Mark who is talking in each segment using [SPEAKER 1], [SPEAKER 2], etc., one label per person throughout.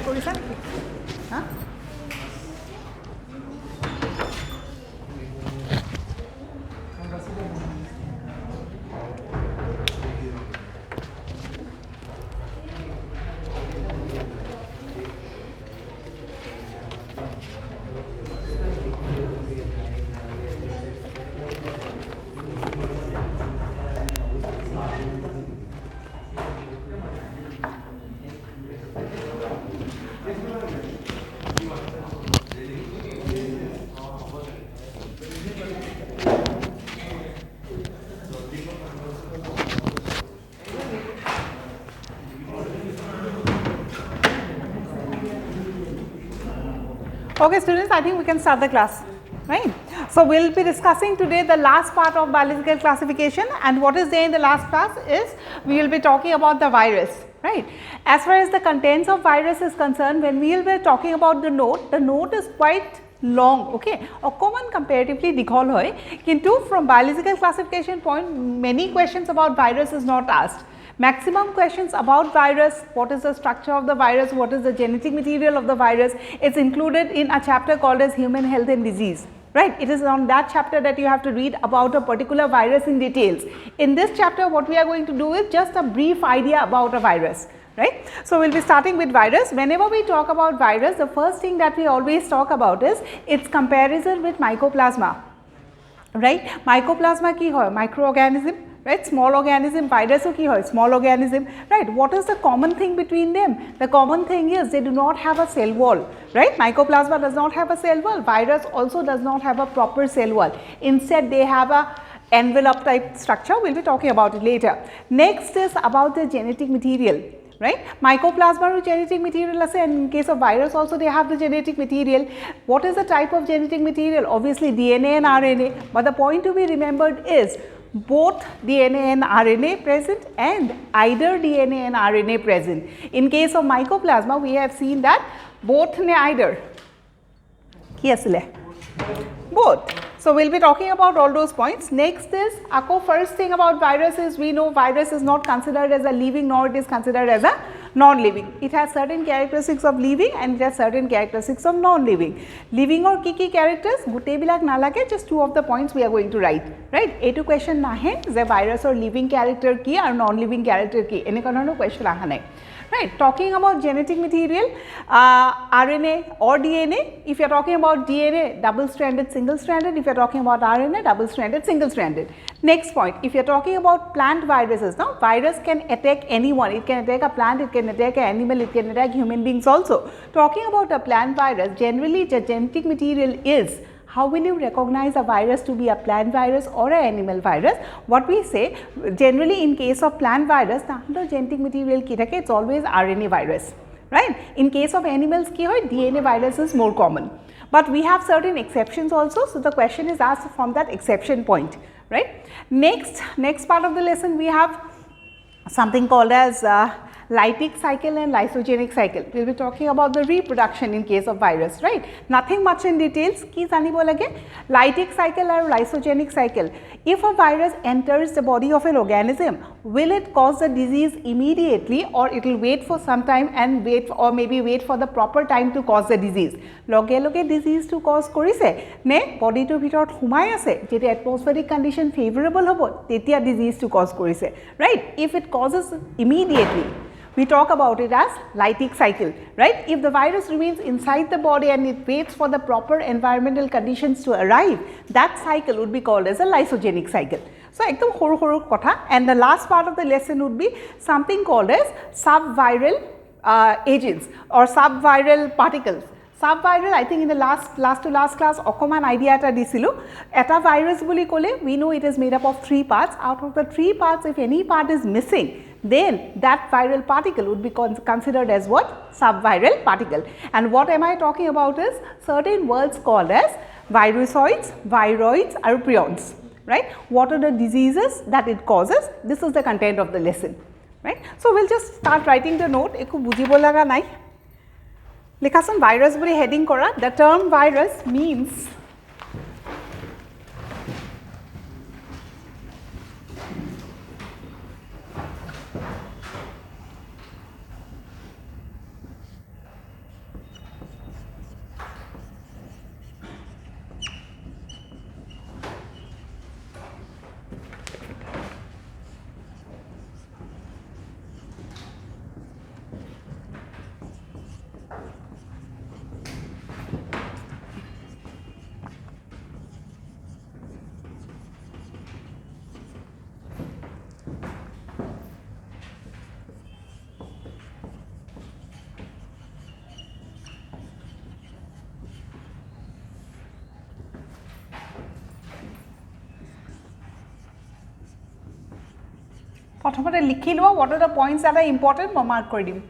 [SPEAKER 1] কৰিছা নেকি হা Okay, students, I think we can start the class, right? So, we will be discussing today the last part of biological classification, and what is there in the last class is we will be talking about the virus, right? As far as the contents of virus is concerned, when we will be talking about the note is quite long, okay, or common comparatively dighol hoy, kintu from biological classification point many questions about virus is not asked. Maximum questions about virus, what is the structure of the virus, what is the genetic material of the virus, it's included in a chapter called as human health and disease, right? It is on that chapter that you have to read about a particular virus in details. In this chapter, what we are going to do is just a brief idea about a virus, right? So, we will be starting with virus. Whenever we talk about virus, the first thing that we always talk about is its comparison with mycoplasma, right? Mycoplasma ki hoy? Microorganism, right? Small organism, virus ki hoy? Small organism, right? What is the common thing between them? The common thing is they do not have a cell wall, right? Mycoplasma does not have a cell wall, virus also does not have a proper cell wall. Instead, they have a envelope type structure, we will be talking about it later. Next is about the genetic material, right? Mycoplasma genetic material ase, and in case of virus also they have the genetic material. What is the type of genetic material? Obviously DNA and RNA, but the point to be remembered is both DNA and RNA present and either DNA and RNA present. In case of mycoplasma, we have seen that both ne either. Ki asile? Both. So, we will be talking about all those points. Next is, first thing about virus is we know virus is not considered as a living nor it is considered as a non-living. It has certain characteristics of living and it has certain characteristics of non-living. Living or kiki characters, gutei bilak nalage, just two of the points we are going to write, right? A2 question nahe, the virus or living character ki or non-living character ki, ene kono question aha nai. Right, talking about genetic material, RNA or DNA, if you are talking about DNA, double stranded, single stranded, if you are talking about RNA, double stranded, single stranded. Next point, if you are talking about plant viruses, now virus can attack anyone, it can attack a plant, it can attack an animal, it can attack human beings also. Talking about a plant virus, generally the genetic material is, how will you recognize a virus to be a plant virus or an animal virus? What we say, generally in case of plant virus, the genetic material ki thake, it's always RNA virus, right? In case of animals ki hoy, DNA virus is more common. But we have certain exceptions also, so the question is asked from that exception point, right? Next part of the lesson we have something called as lytic cycle and lysogenic cycle. We will be talking about the reproduction in case of virus, right? Nothing much in details. Ki janibo lage? Lytic cycle or lysogenic cycle. If a virus enters the body of an organism, will it cause the disease immediately or it will wait for some time and wait for the proper time to cause the disease? Loge loge disease to cause korise ne body to bhitorot humai ase jeti atmospheric condition favorable hobo tetia disease to cause korise, right? If it causes immediately, we talk about it as lytic cycle, right? If the virus remains inside the body and it waits for the proper environmental conditions to arrive, that cycle would be called as a lysogenic cycle. So, ekdom horu horu kotha, and the last part of the lesson would be something called as subviral agents or subviral particles. Subviral, I think in the last class, okoman idea eta disilu. Eta virus boli kole, we know it is made up of 3 parts. Out of the 3 parts, if any part is missing, then that viral particle would be considered as what? Subviral particle. And what am I talking about is certain words called as virusoids, viroids, or prions, right? What are the diseases that it causes? This is the content of the lesson, right? So, we will just start writing the note. Ekku bujibo laga nai. Likhason virus boli heading kora. The term virus means প্ৰথমতে লিখি লোৱা what are the points that are important মই mark কৰি দিম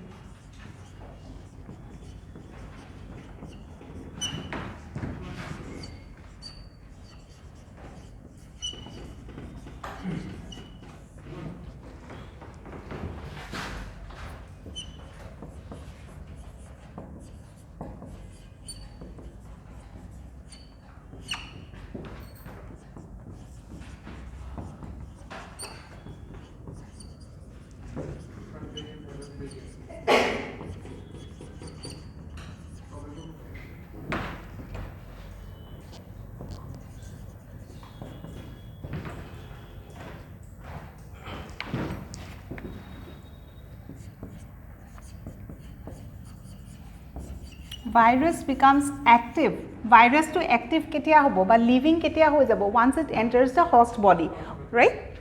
[SPEAKER 1] Virus becomes active. Virus to active ketia hobo ba living ketia hoi jabo once it enters the host body, right?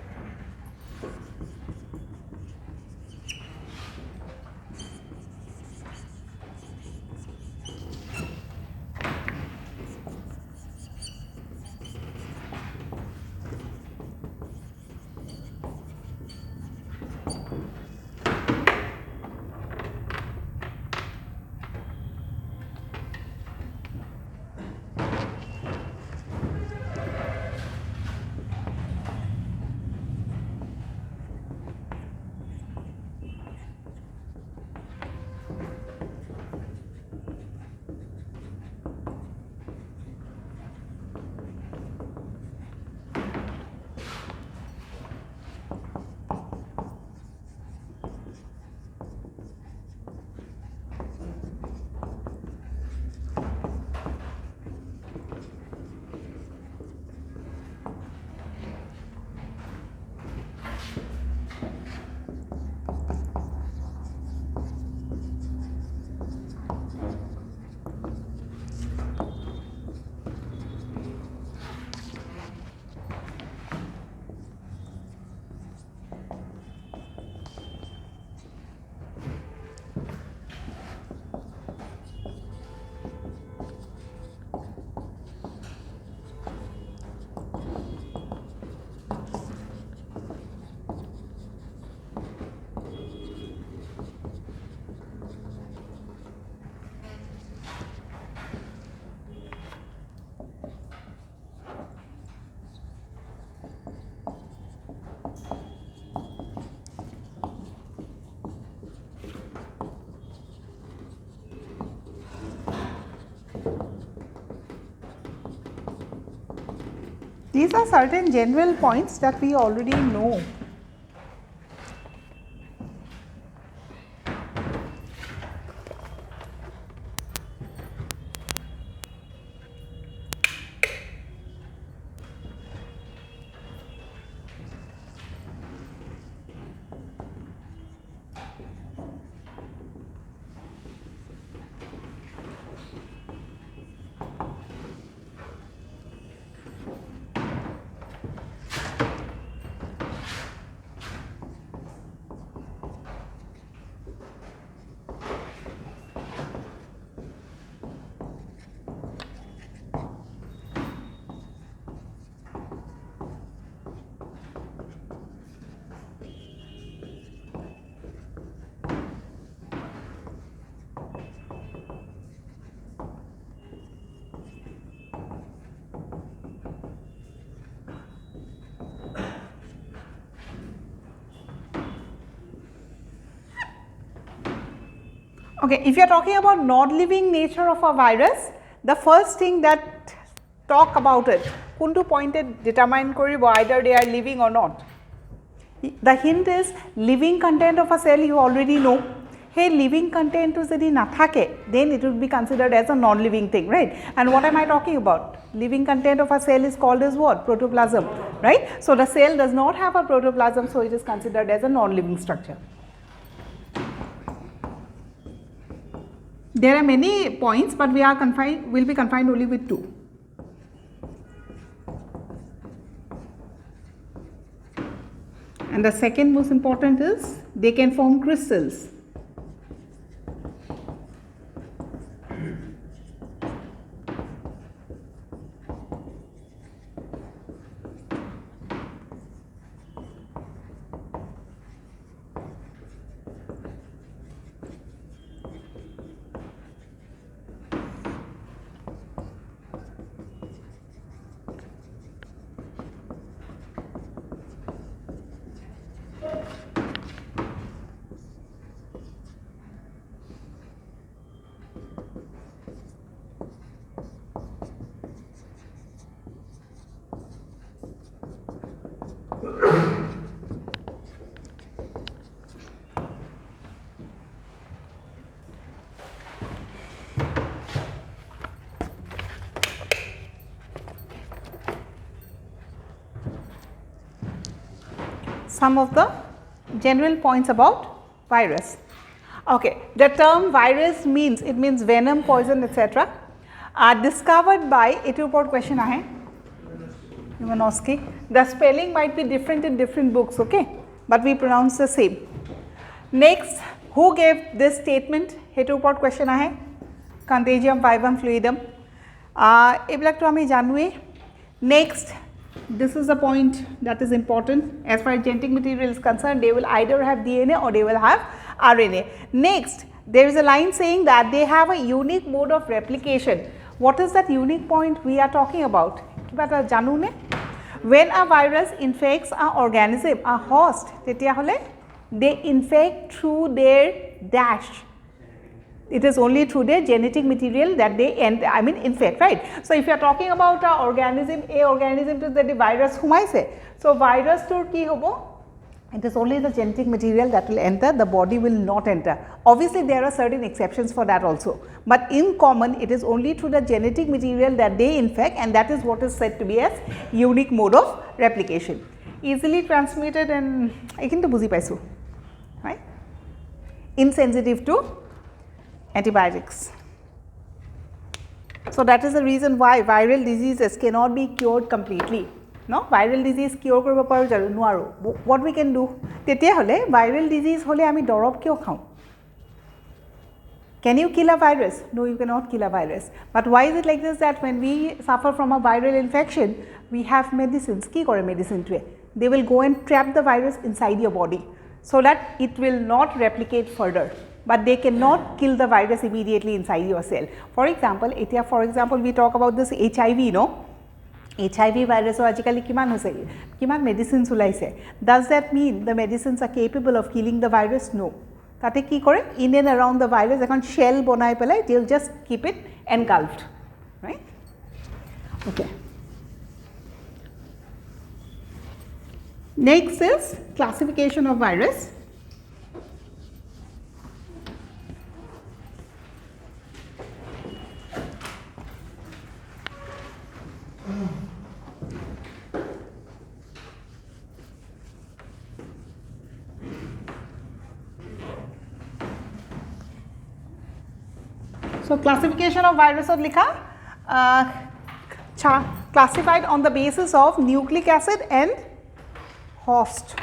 [SPEAKER 1] These are certain general points that we already know. Okay, if you are talking about non-living nature of a virus, the first thing that talk about it, kuntu pointed determine koribo either they are living or not. The hint is living content of a cell you already know. Hey, living content to jodi nathake, then it would be considered as a non-living thing, right? And what am I talking about? Living content of a cell is called as what? Protoplasm, right? So the cell does not have a protoplasm, so it is considered as a non-living structure. There are many points, but we are confined, will be confined only with two. And the second most important is they can form crystals. some of the general points about virus. Okay, the term virus means, it means venom, poison, etc. Discovered by, etu upor question ahe, Ivanovsky. The spelling might be different in different books, okay, but we pronounce the same. Next, who gave this statement? Etu upor question ahe, contagium vivum fluidum. Ebilak to ami janue. Next, this is the point that is important. As far as genetic material is concerned, they will either have DNA or they will have RNA. Next, there is a line saying that they have a unique mode of replication. What is that unique point we are talking about? When a virus infects an organism, a host, they infect through their dash. It is only through their genetic material that they infect, right? So, if you are talking about an organism to the virus humaise. So, virus to ki hobo? It is only the genetic material that will enter, the body will not enter. Obviously, there are certain exceptions for that also, but in common it is only through the genetic material that they infect, and that is what is said to be as unique mode of replication. Easily transmitted and ekinto buji paisu, right? Insensitive to antibiotics. So, that is the reason why viral diseases cannot be cured completely. No, viral disease cure koribo paru jaru nuaru. What we can do? Tetia hole viral disease hole ami dorob kyo khau? Can you kill a virus? No, you cannot kill a virus. But why is it like this, that when we suffer from a viral infection, we have medicines. Ki kore medicine to? They will go and trap the virus inside your body so that it will not replicate further. But they cannot kill the virus immediately inside your cell. For example, we talk about this HIV, no? HIV virus ajikali kiman hoise, kiman medicines ulaise. Does that mean the medicines are capable of killing the virus? No. Tate ki kore, in and around the virus, ekhon shell bonai pelai, they will just keep it engulfed, right? Okay. Next is classification of virus. So, classification of virus or likha, classified on the basis of nucleic acid and host.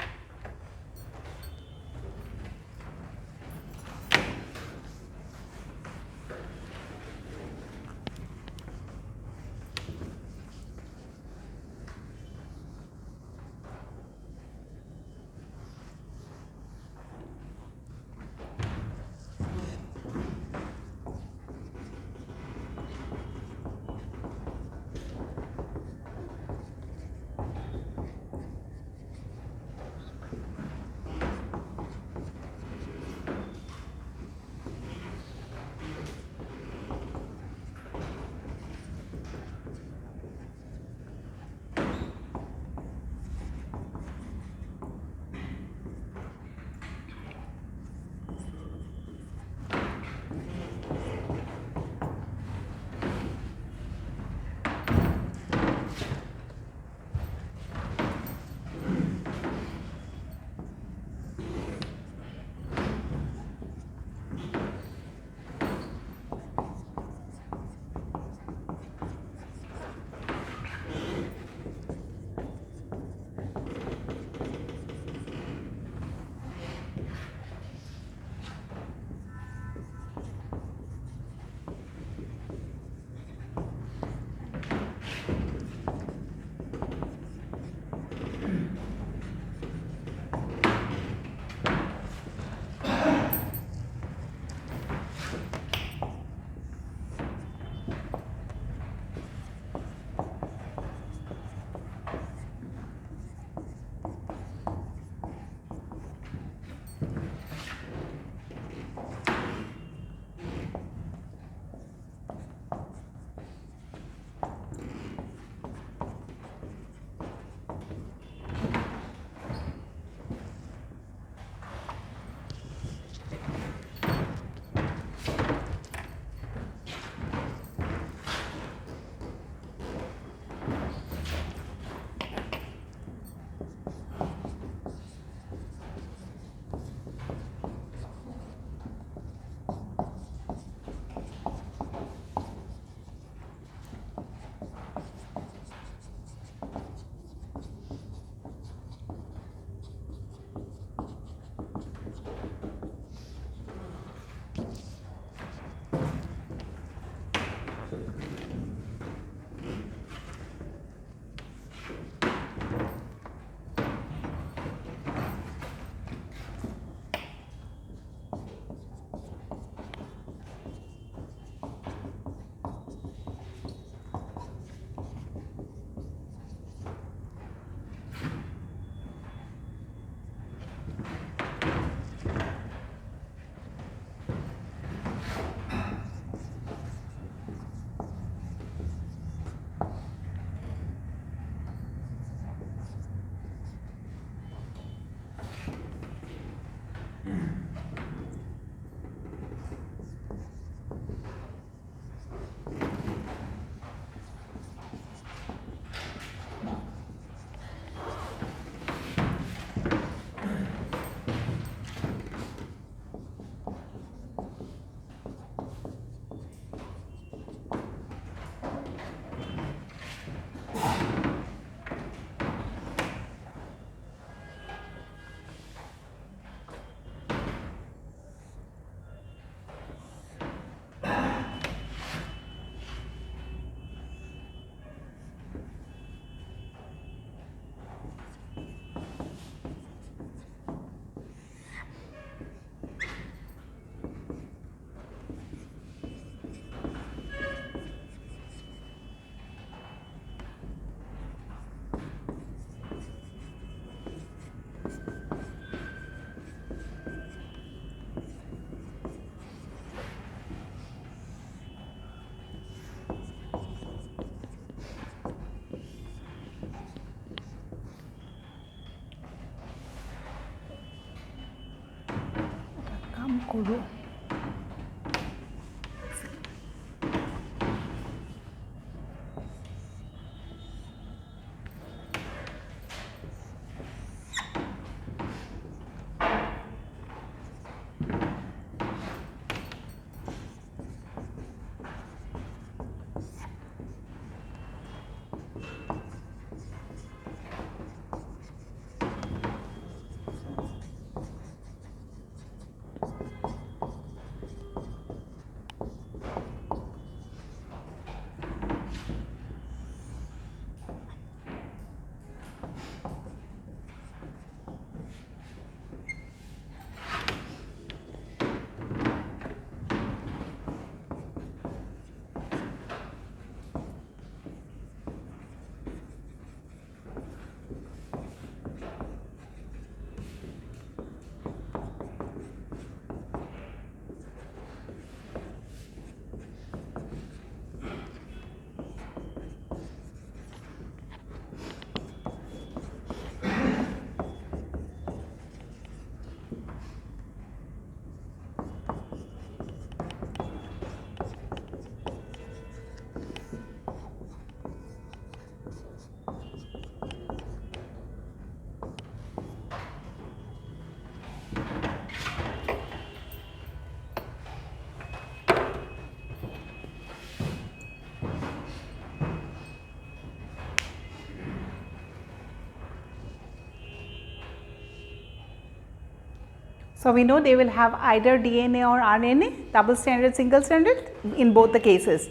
[SPEAKER 1] So, we know they will have either DNA or RNA, double stranded, single stranded in both the cases.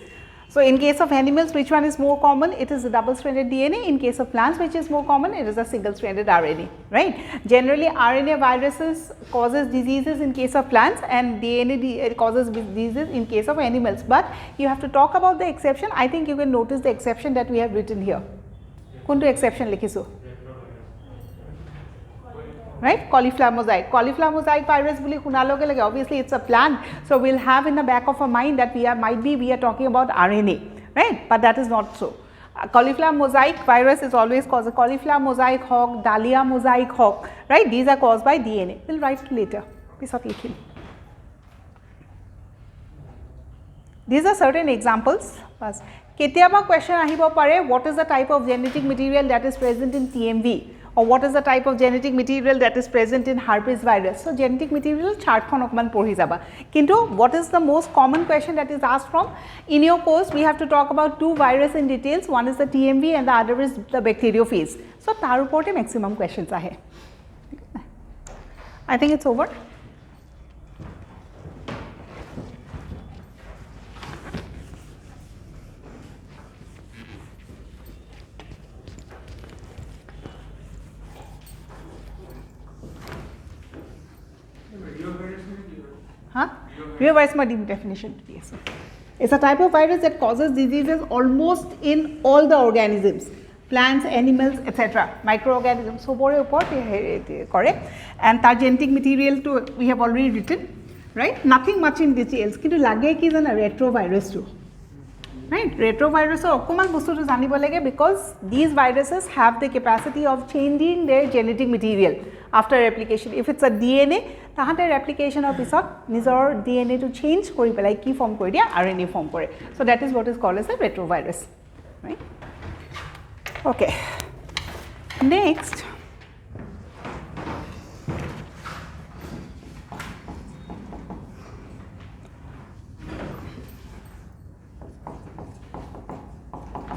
[SPEAKER 1] So, in case of animals, which one is more common? It is a double stranded DNA. In case of plants, which is more common? It is a single stranded RNA, right. Generally, RNA viruses causes diseases in case of plants and DNA causes diseases in case of animals, but you have to talk about the exception. I think you can notice the exception that we have written here. Kuntu exception likhisu? Right, cauliflower mosaic virus boli khunaloge lage, obviously it's a plant, so we'll have in the back of our mind that we are talking about RNA, right, but that is not so. Cauliflower mosaic virus is always caused, cauliflower mosaic hawk, dahlia mosaic hawk, right, these are caused by DNA. We'll write later, pisot likhim. These are certain examples. Ketiaba question ahibo pare, what is the type of genetic material that is present in TMV? Or what is the type of genetic material that is present in herpes virus? So, genetic material chart khon okman porhi jaba. Kintu what is the most common question that is asked from? In your course, we have to talk about two viruses in details. One is the TMV and the other is the bacteriophage. So, tar uporte maximum questions ahe. I think it's over. Retrovirus my definition. Yes. It's a type of virus that causes diseases almost in all the organisms, plants, animals, etc. Microorganisms. So, correct. And tar genetic material too we have already written, right? Nothing much in details. Kintu lage ki jana retrovirus too. Right, retrovirus or okuman bostu to janibo lage because these viruses have the capacity of changing their genetic material after replication. If it's a DNA, tahante replication or pisot nijor DNA to change kori pelai ki form kori dia RNA form kore. So that is what is called as a retrovirus, right? Okay. Next,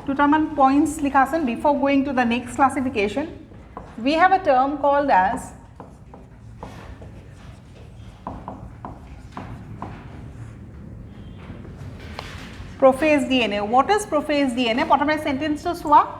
[SPEAKER 1] two points likhasen before going to the next classification. We have a term called as prophase DNA. What is prophase DNA? Potome sentence to swa.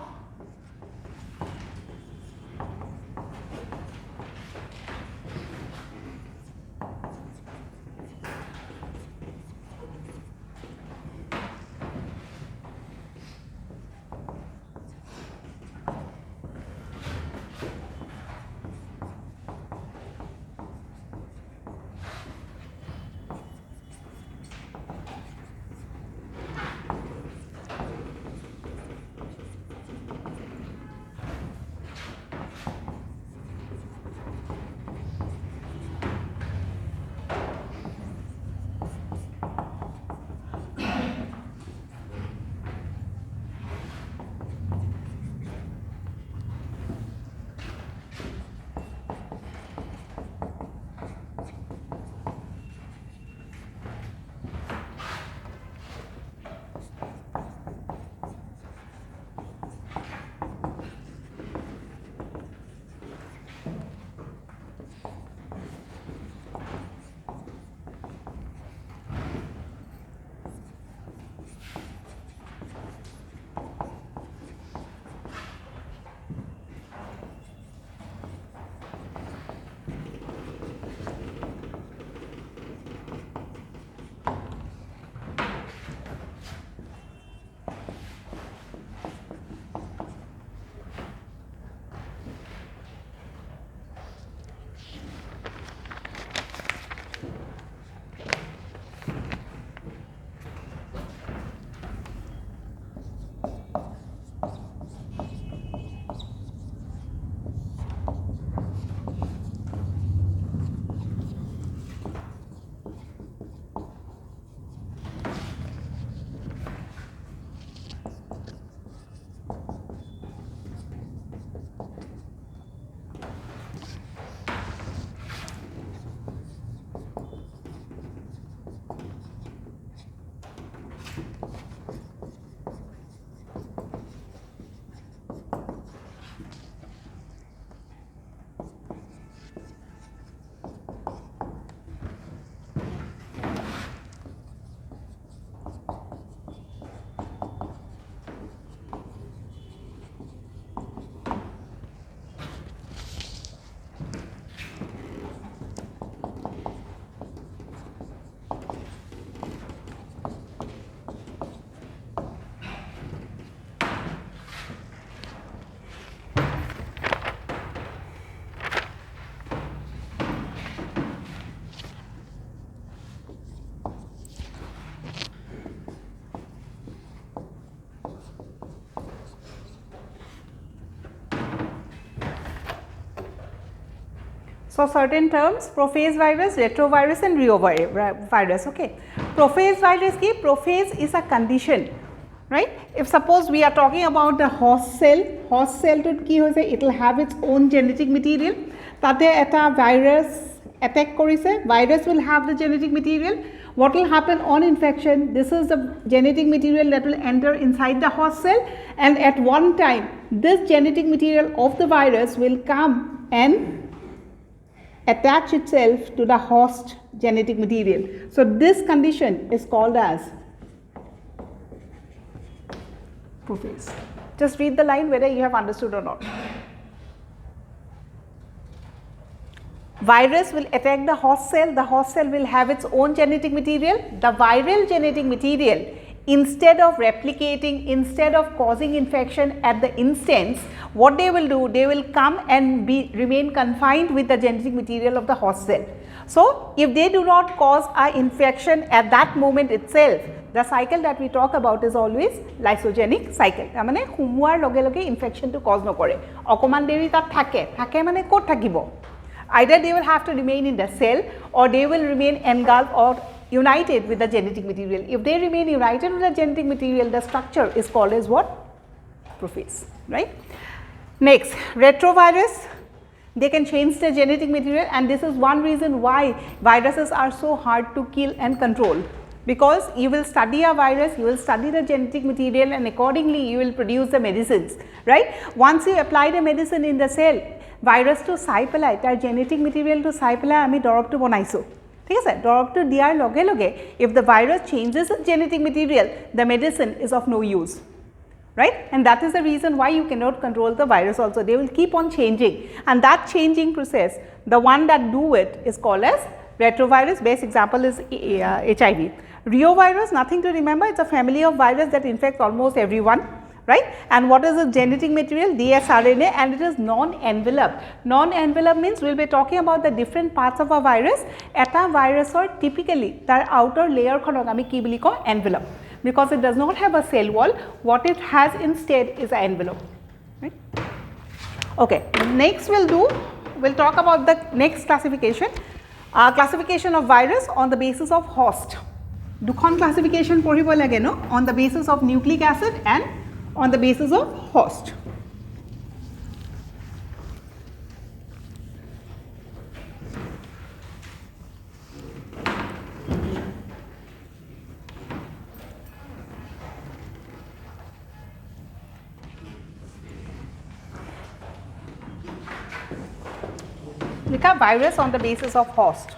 [SPEAKER 1] So, certain terms prophase virus, retrovirus and reovirus. Okay. Prophase virus ki prophase is a condition, right? If suppose we are talking about the host cell to ki hoise, it will have its own genetic material. Tate eta virus attack korise, virus will have the genetic material. What will happen on infection? This is the genetic material that will enter inside the host cell, and at one time this genetic material of the virus will come and attach itself to the host genetic material. So, this condition is called as prophase. Just read the line whether you have understood or not. Virus will attack the host cell will have its own genetic material. The viral genetic material, instead of replicating, instead of causing infection at the instance, what they will do, they will come and remain confined with the genetic material of the host cell. So, if they do not cause an infection at that moment itself, the cycle that we talk about is always lysogenic cycle. Tamane humuar loge loge infection to cause no kore. Okoman deri ta thake mane kot thakibo. Either they will have to remain in the cell or they will remain engulfed or united with the genetic material. If they remain united with the genetic material, the structure is called as what? Prophase, right? Next, retrovirus, they can change the genetic material, and this is one reason why viruses are so hard to kill and control, because you will study a virus, you will study the genetic material, and accordingly you will produce the medicines, right? Once you apply the medicine in the cell, virus to চাই পেলাই তাৰ genetic material to চাই পেলাই আমি দৰৱটো বনাইছো, ঠিক আছে? দৰৱটো দিয়াৰ লগে লগে if the virus changes its genetic material, the medicine is of no use, right? And that is the reason why you cannot control the virus also. They will keep on changing, and that changing process, the one that do it is called as retrovirus. Best example is HIV. Reovirus, nothing to remember, it's a family of virus that infects almost everyone, right? And what is the genetic material? dsRNA, and it is non-enveloped. Non-enveloped means we will be talking about the different parts of a virus. Eta virus or typically tar outer layer khonok ami ki boli ko envelope, because it does not have a cell wall. What it has instead is an envelope, right? Okay, next we'll talk about the next classification, classification of virus on the basis of host. Dukhon classification poribo lage no, on the basis of nucleic acid and on the basis of host. Look at virus on the basis of host.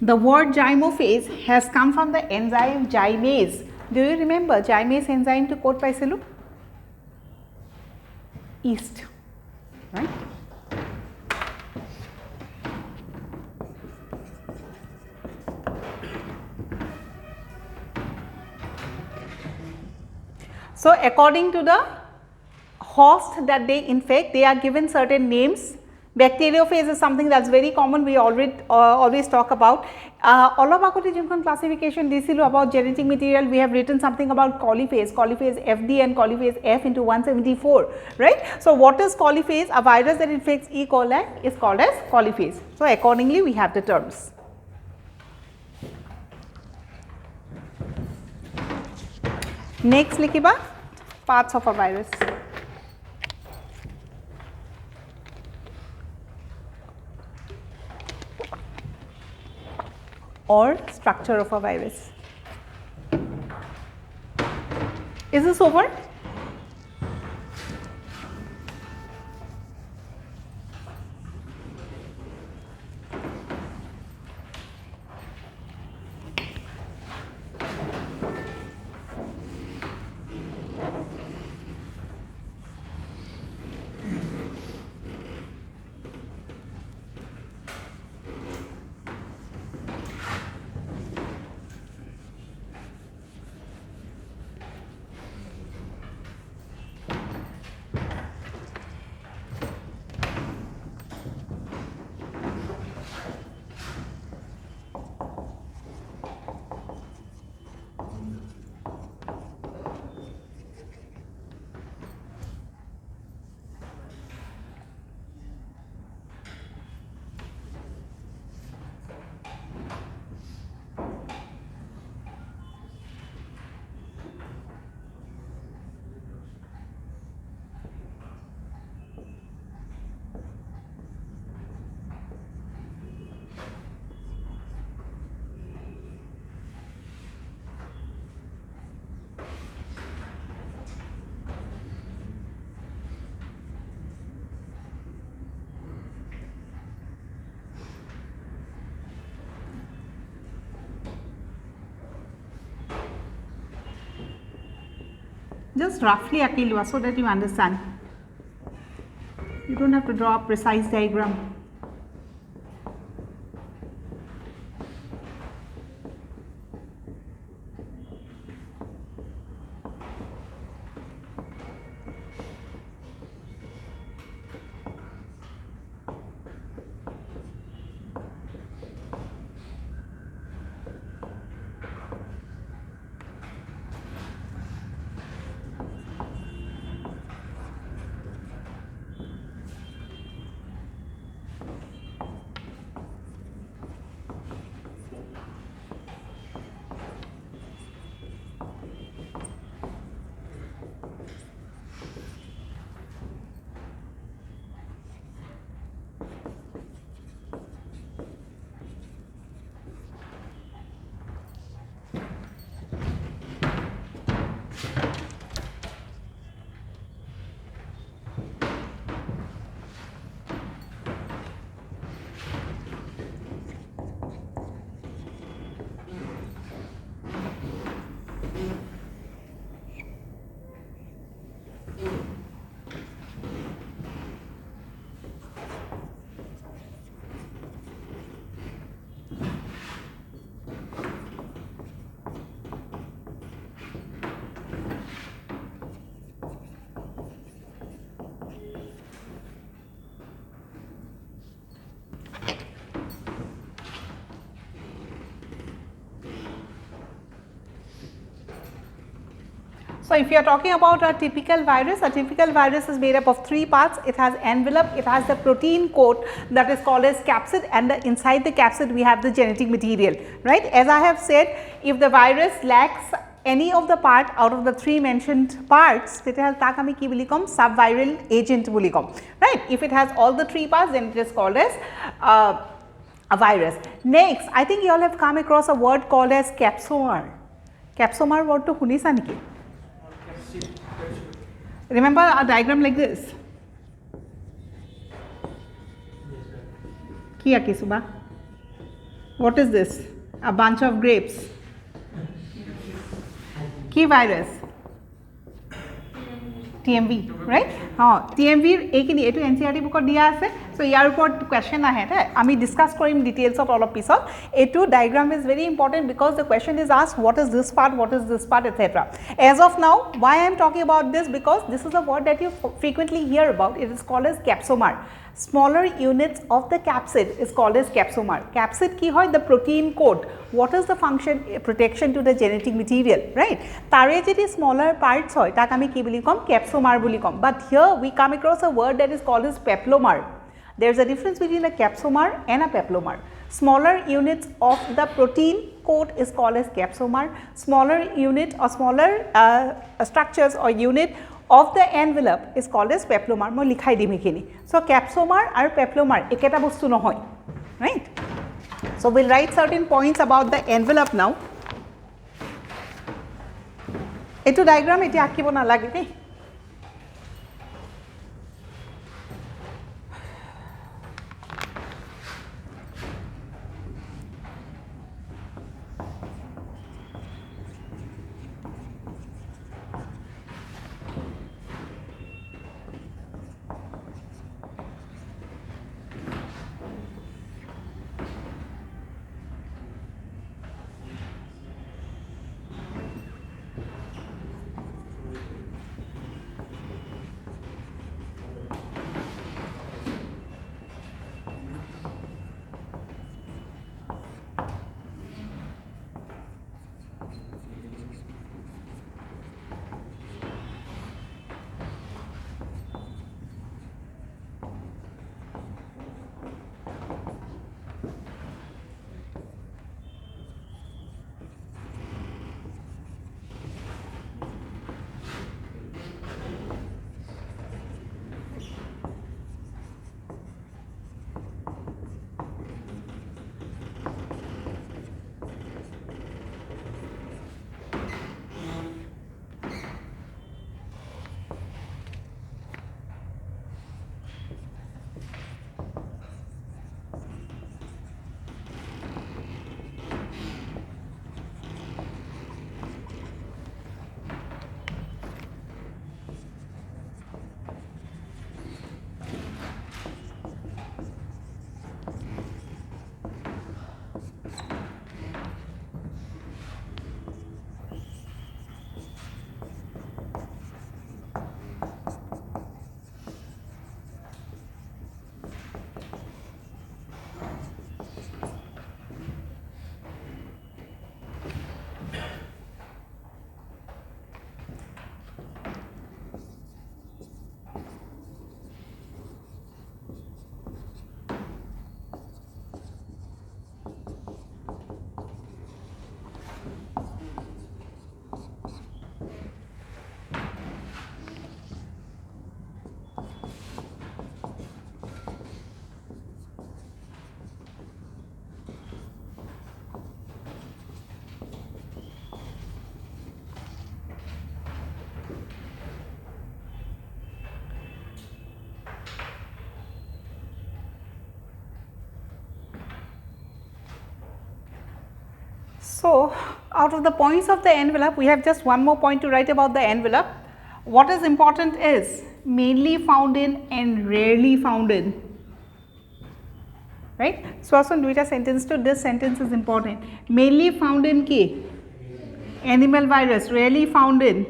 [SPEAKER 1] The word gymophase has come from the enzyme gymase. Do you remember gymase enzyme to quote paisilu? Yeast, right? So according to the host that they infect, they are given certain names. Bacteriophage is something that's very common, we always talk about. Olop agote jonkon classification disilu about genetic material, we have written something about coliphase FD and coliphase F into 174, right. So what is coliphase? A virus that infects E. coli is called as coliphase. So accordingly we have the terms. Next likhiba parts of a virus. Or structure of a virus. Is this over? Just roughly akilwa so that you understand. You don't have to draw a precise diagram. So if you are talking about a typical virus is made up of 3 parts. It has envelope, it has the protein coat that is called as capsid, and inside the capsid we have the genetic material, right. As I have said, if the virus lacks any of the part out of the 3 mentioned parts, tak ami ki boli kom subviral agent boli kom, right. If it has all the 3 parts, then it is called as a virus. Next, I think you all have come across a word called as capsomer. Capsomer word to hunisa niki? Remember a diagram like this? Ki aki suba? What is this? A bunch of grapes. Key virus. TMV, right? TMV এইখিনি এইটো NCERT বুকত দিয়া আছে so ইয়াৰ ওপৰত question আহে আমি discuss কৰিম ডিটেইলছত অলপ পিছত এইটো diagram is very important because the question is asked what is this part etc. As of now why I am talking about this because this is a word that you frequently hear about. It is called as capsomer. Smaller units of the capsid is called as capsomer. Capsid ki hoy the protein coat. What is the function? Protection to the genetic material, right? Tare jeti smaller parts hoy tak ami ki boli kom capsomer boli kom. But here we come across a word that is called as papillomer. There is a difference between a capsomer and a papillomer. Smaller units of the protein coat is called as capsomer. Smaller unit or smaller structures or unit of the envelope is called as papillomer. Moi likhai dim ekhini. So capsomer and papillomer eketa bostu nohoy, right? So we'll write certain points about the envelope now. Etu diagram eti akibo na lage dei. So, out of the points of the envelope, we have just one more point to write about the envelope. What is important is mainly found in and rarely found in, right? So, also duita sentence to this sentence is important. Mainly found in ki? Animal virus, rarely found in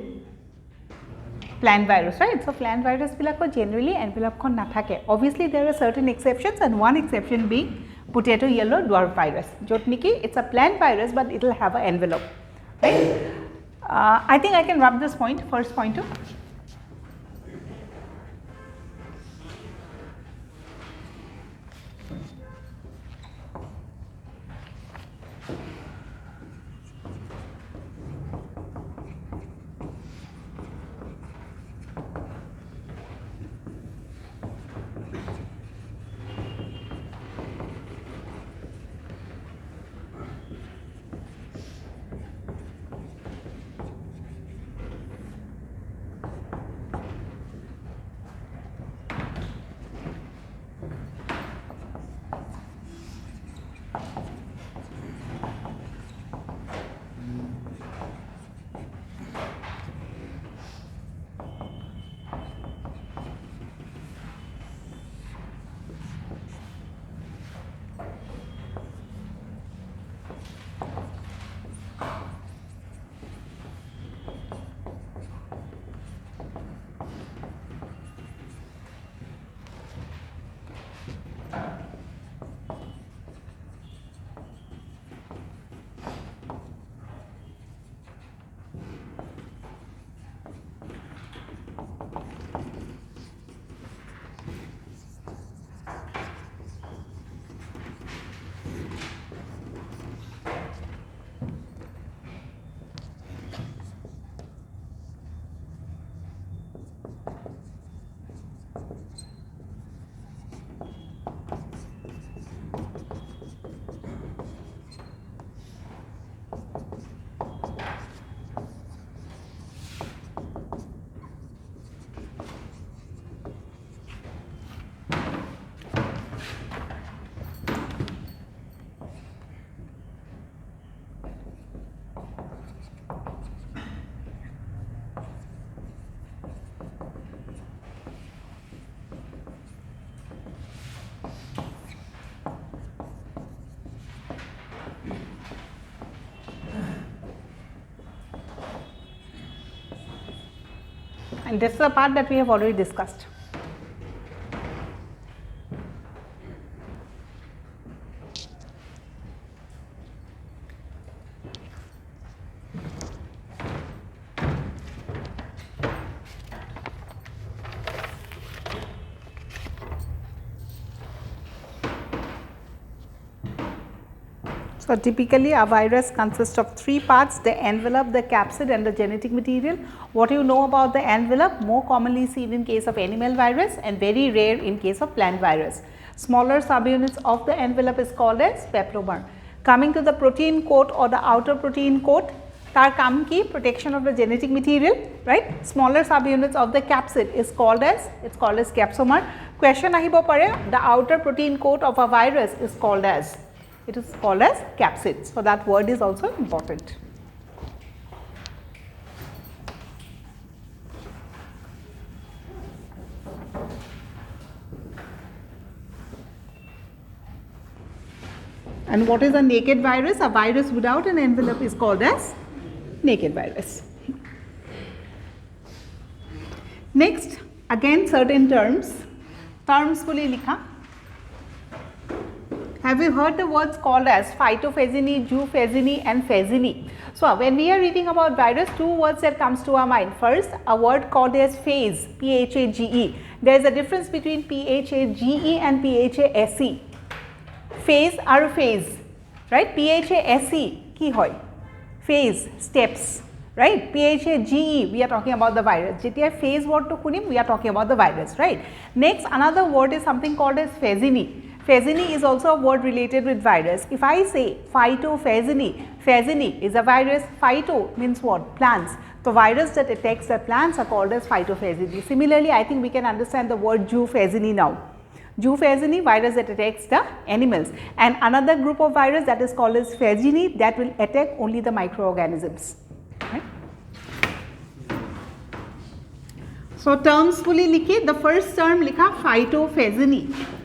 [SPEAKER 1] plant virus, right? So, plant virus bilako generally envelope kon nathake. Obviously, there are certain exceptions and one exception being potato yellow dwarf virus. Jot niki, it's a plant virus, but it will have an envelope, right? I think I can rub this point, first point too. and this is a part that we have already discussed. So, typically a virus consists of 3 parts: the envelope, the capsid and the genetic material. What you know about the envelope? More commonly seen in case of animal virus and very rare in case of plant virus. Smaller subunits of the envelope is called as peplomer. Coming to the protein coat or the outer protein coat, tar kam ki protection of the genetic material, right? Smaller subunits of the capsid is called as, it's called as capsomer. Question ahibo pare, the outer protein coat of a virus is called as, it is called as capsid. So, that word is also important. And what is a naked virus? A virus without an envelope is called as naked virus. Next, again certain terms bole likha. Have you heard the words called as phytophaginy, zoophaginy and phaginy? So, when we are reading about virus, 2 words that comes to our mind. First, a word called as phase, P-H-A-G-E. There is a difference between P-H-A-G-E and P-H-A-S-E. Phase or phase, right? P-H-A-S-E, ki hoy? Phase, steps, right? P-H-A-G-E, we are talking about the virus. Jetiya phase word to kunim, we are talking about the virus, right? Next, another word is something called as phaginy. Phaginy is also a word related with virus. If I say phytophaginy, phaginy is a virus, phyto means what? Plants. So, virus that attacks the plants are called as phytophaginy. Similarly, I think we can understand the word zoophaginy now. Zoophaginy, virus that attacks the animals, and another group of virus that is called as phaginy, that will attack only the microorganisms. Right? So, terms fully likhe, the first term likha phytophaginy.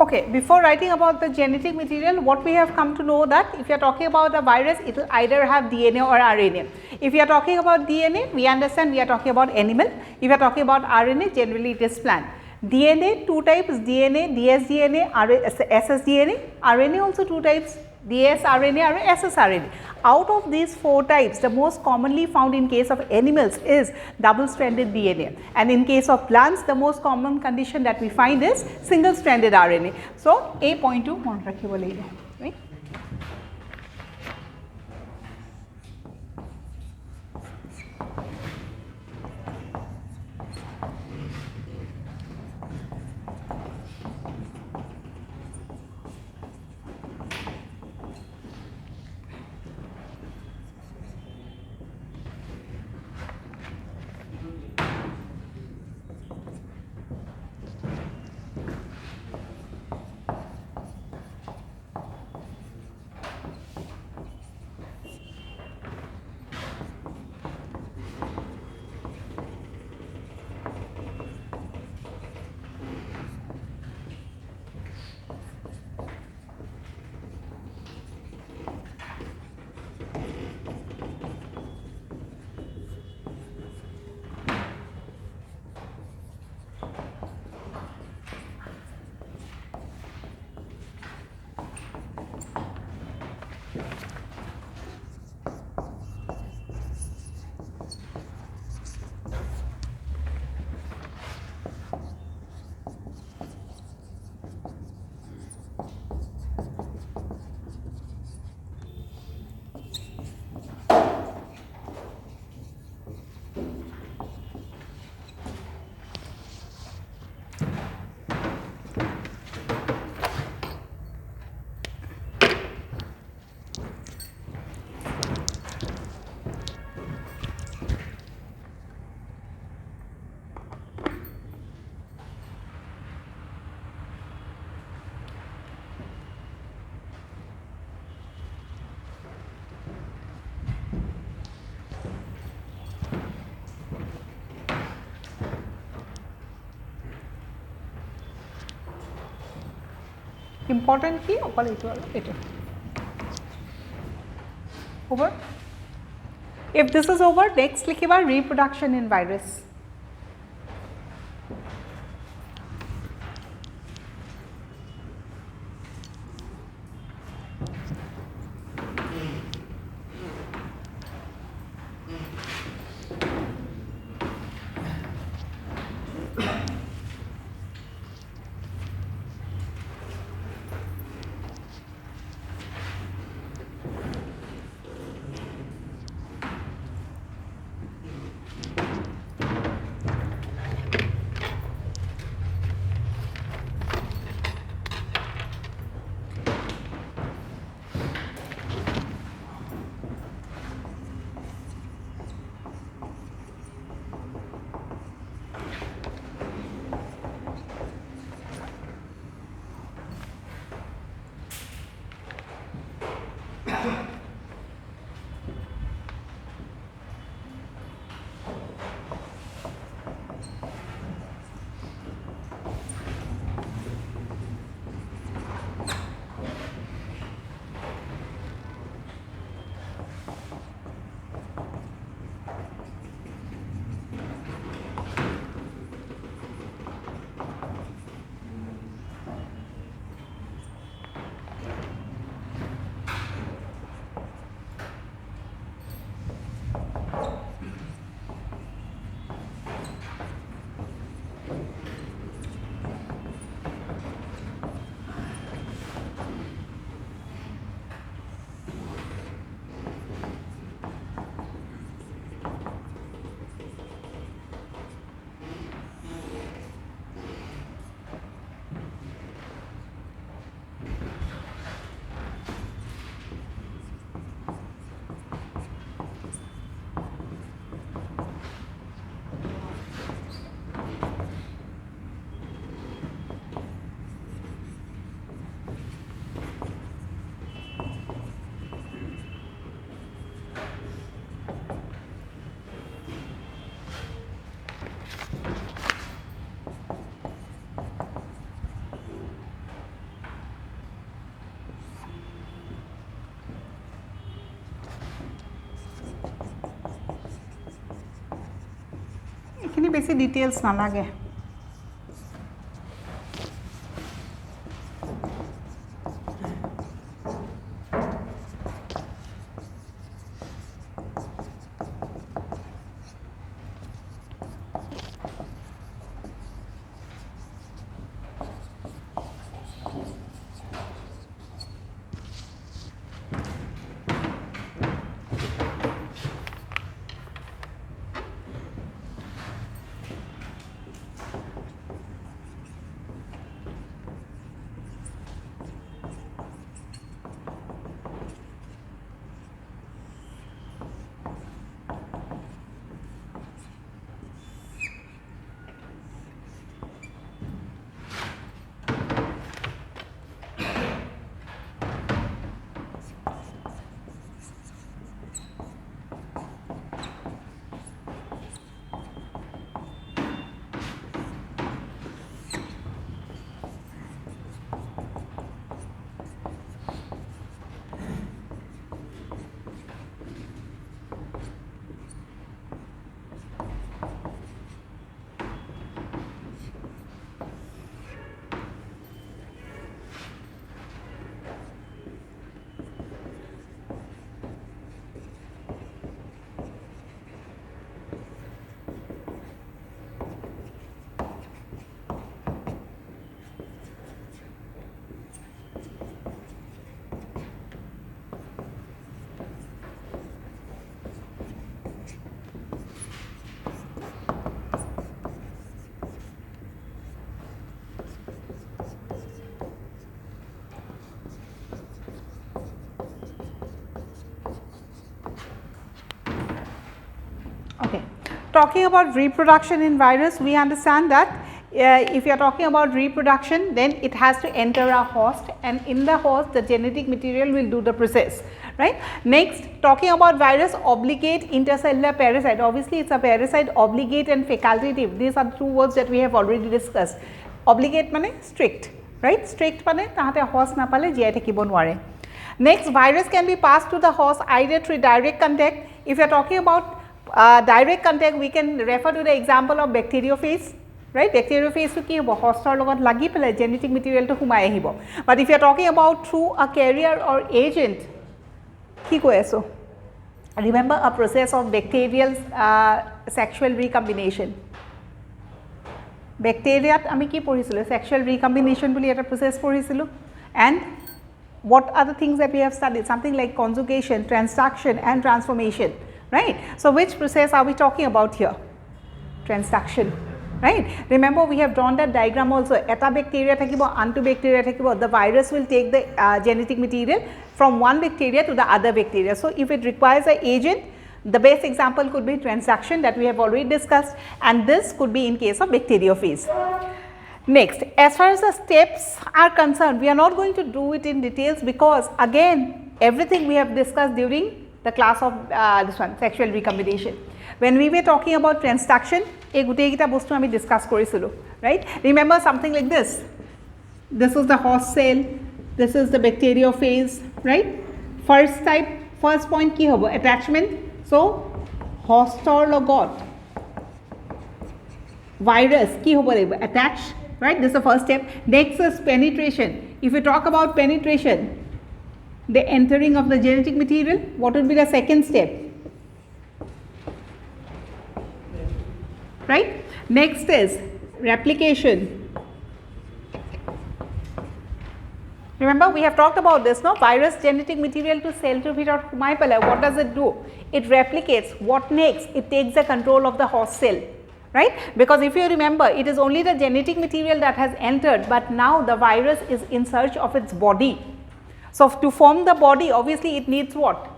[SPEAKER 1] Okay, before writing about the genetic material, what we have come to know that if you are talking about a virus, it will either have DNA or RNA. If you are talking about DNA, we understand we are talking about animal. If you are talking about RNA, generally it is plant. DNA, 2 types, DNA, dsDNA, ssDNA. RNA also 2 types, dsRNA or ssRNA. Out of these 4 types, the most commonly found in case of animals is double-stranded DNA, and in case of plants, the most common condition that we find is single-stranded RNA. So, a point to mon rakhibo lagibo, right? important কি অকল এইটো over. If this is over, next লিখিবা reproduction in virus. এখানে বেশি details নালাগে Okay. Talking about reproduction in virus, we understand that if you are talking about reproduction, then it has to enter a host, and in the host the genetic material will do the process, right. Next, talking about virus, obligate, intercellular, parasite. Obviously, it is a parasite, obligate and facultative. These are two words that we have already discussed. Obligate means strict, right? Strict pane tahate host napale jiai thakibo nware. Next, virus can be passed to the host either through direct contact. If you are talking about direct contact, we can refer to the example of bacteriophage, right? Bacteriophage to ki hobo hostor logot lagi pele genetic material to humai ahibo. But if you are talking about through a carrier or agent, ki koi aso? Remember a process of bacterial sexual recombination. Bacteria ami ki porisilu sexual recombination boli eta process porisilu, and what are the things that we have studied? Something like conjugation, transduction and transformation, right? So which process are we talking about here? Transduction, right? Remember we have drawn that diagram also. Eta bacteria thakibo, antu bacteria thakibo. The virus will take the genetic material from one bacteria to the other bacteria. So if it requires an agent, the best example could be transduction that we have already discussed, and this could be in case of bacteriophage. Next, as far as the steps are concerned, we are not going to do it in details because again everything we have discussed during the class of this one, sexual recombination. When we were talking about transduction, ei gutei kita bostu ami discuss korisilu, right? Remember something like this. This is the host cell, this is the bacteriophage, right? First type, first point ki hobo? Attachment. So hostor logot virus ki hobo lagbo? Attach, right? This is the first step. Next is penetration. If we talk about penetration, the entering of the genetic material, what would be the second step? Right? Next is replication. Remember we have talked about this, no? Virus genetic material to cell to bhitor humai pele, what does it do? It replicates. What next? It takes the control of the host cell, right? Because if you remember, it is only the genetic material that has entered, but now the virus is in search of its body. So to form the body, obviously it needs what?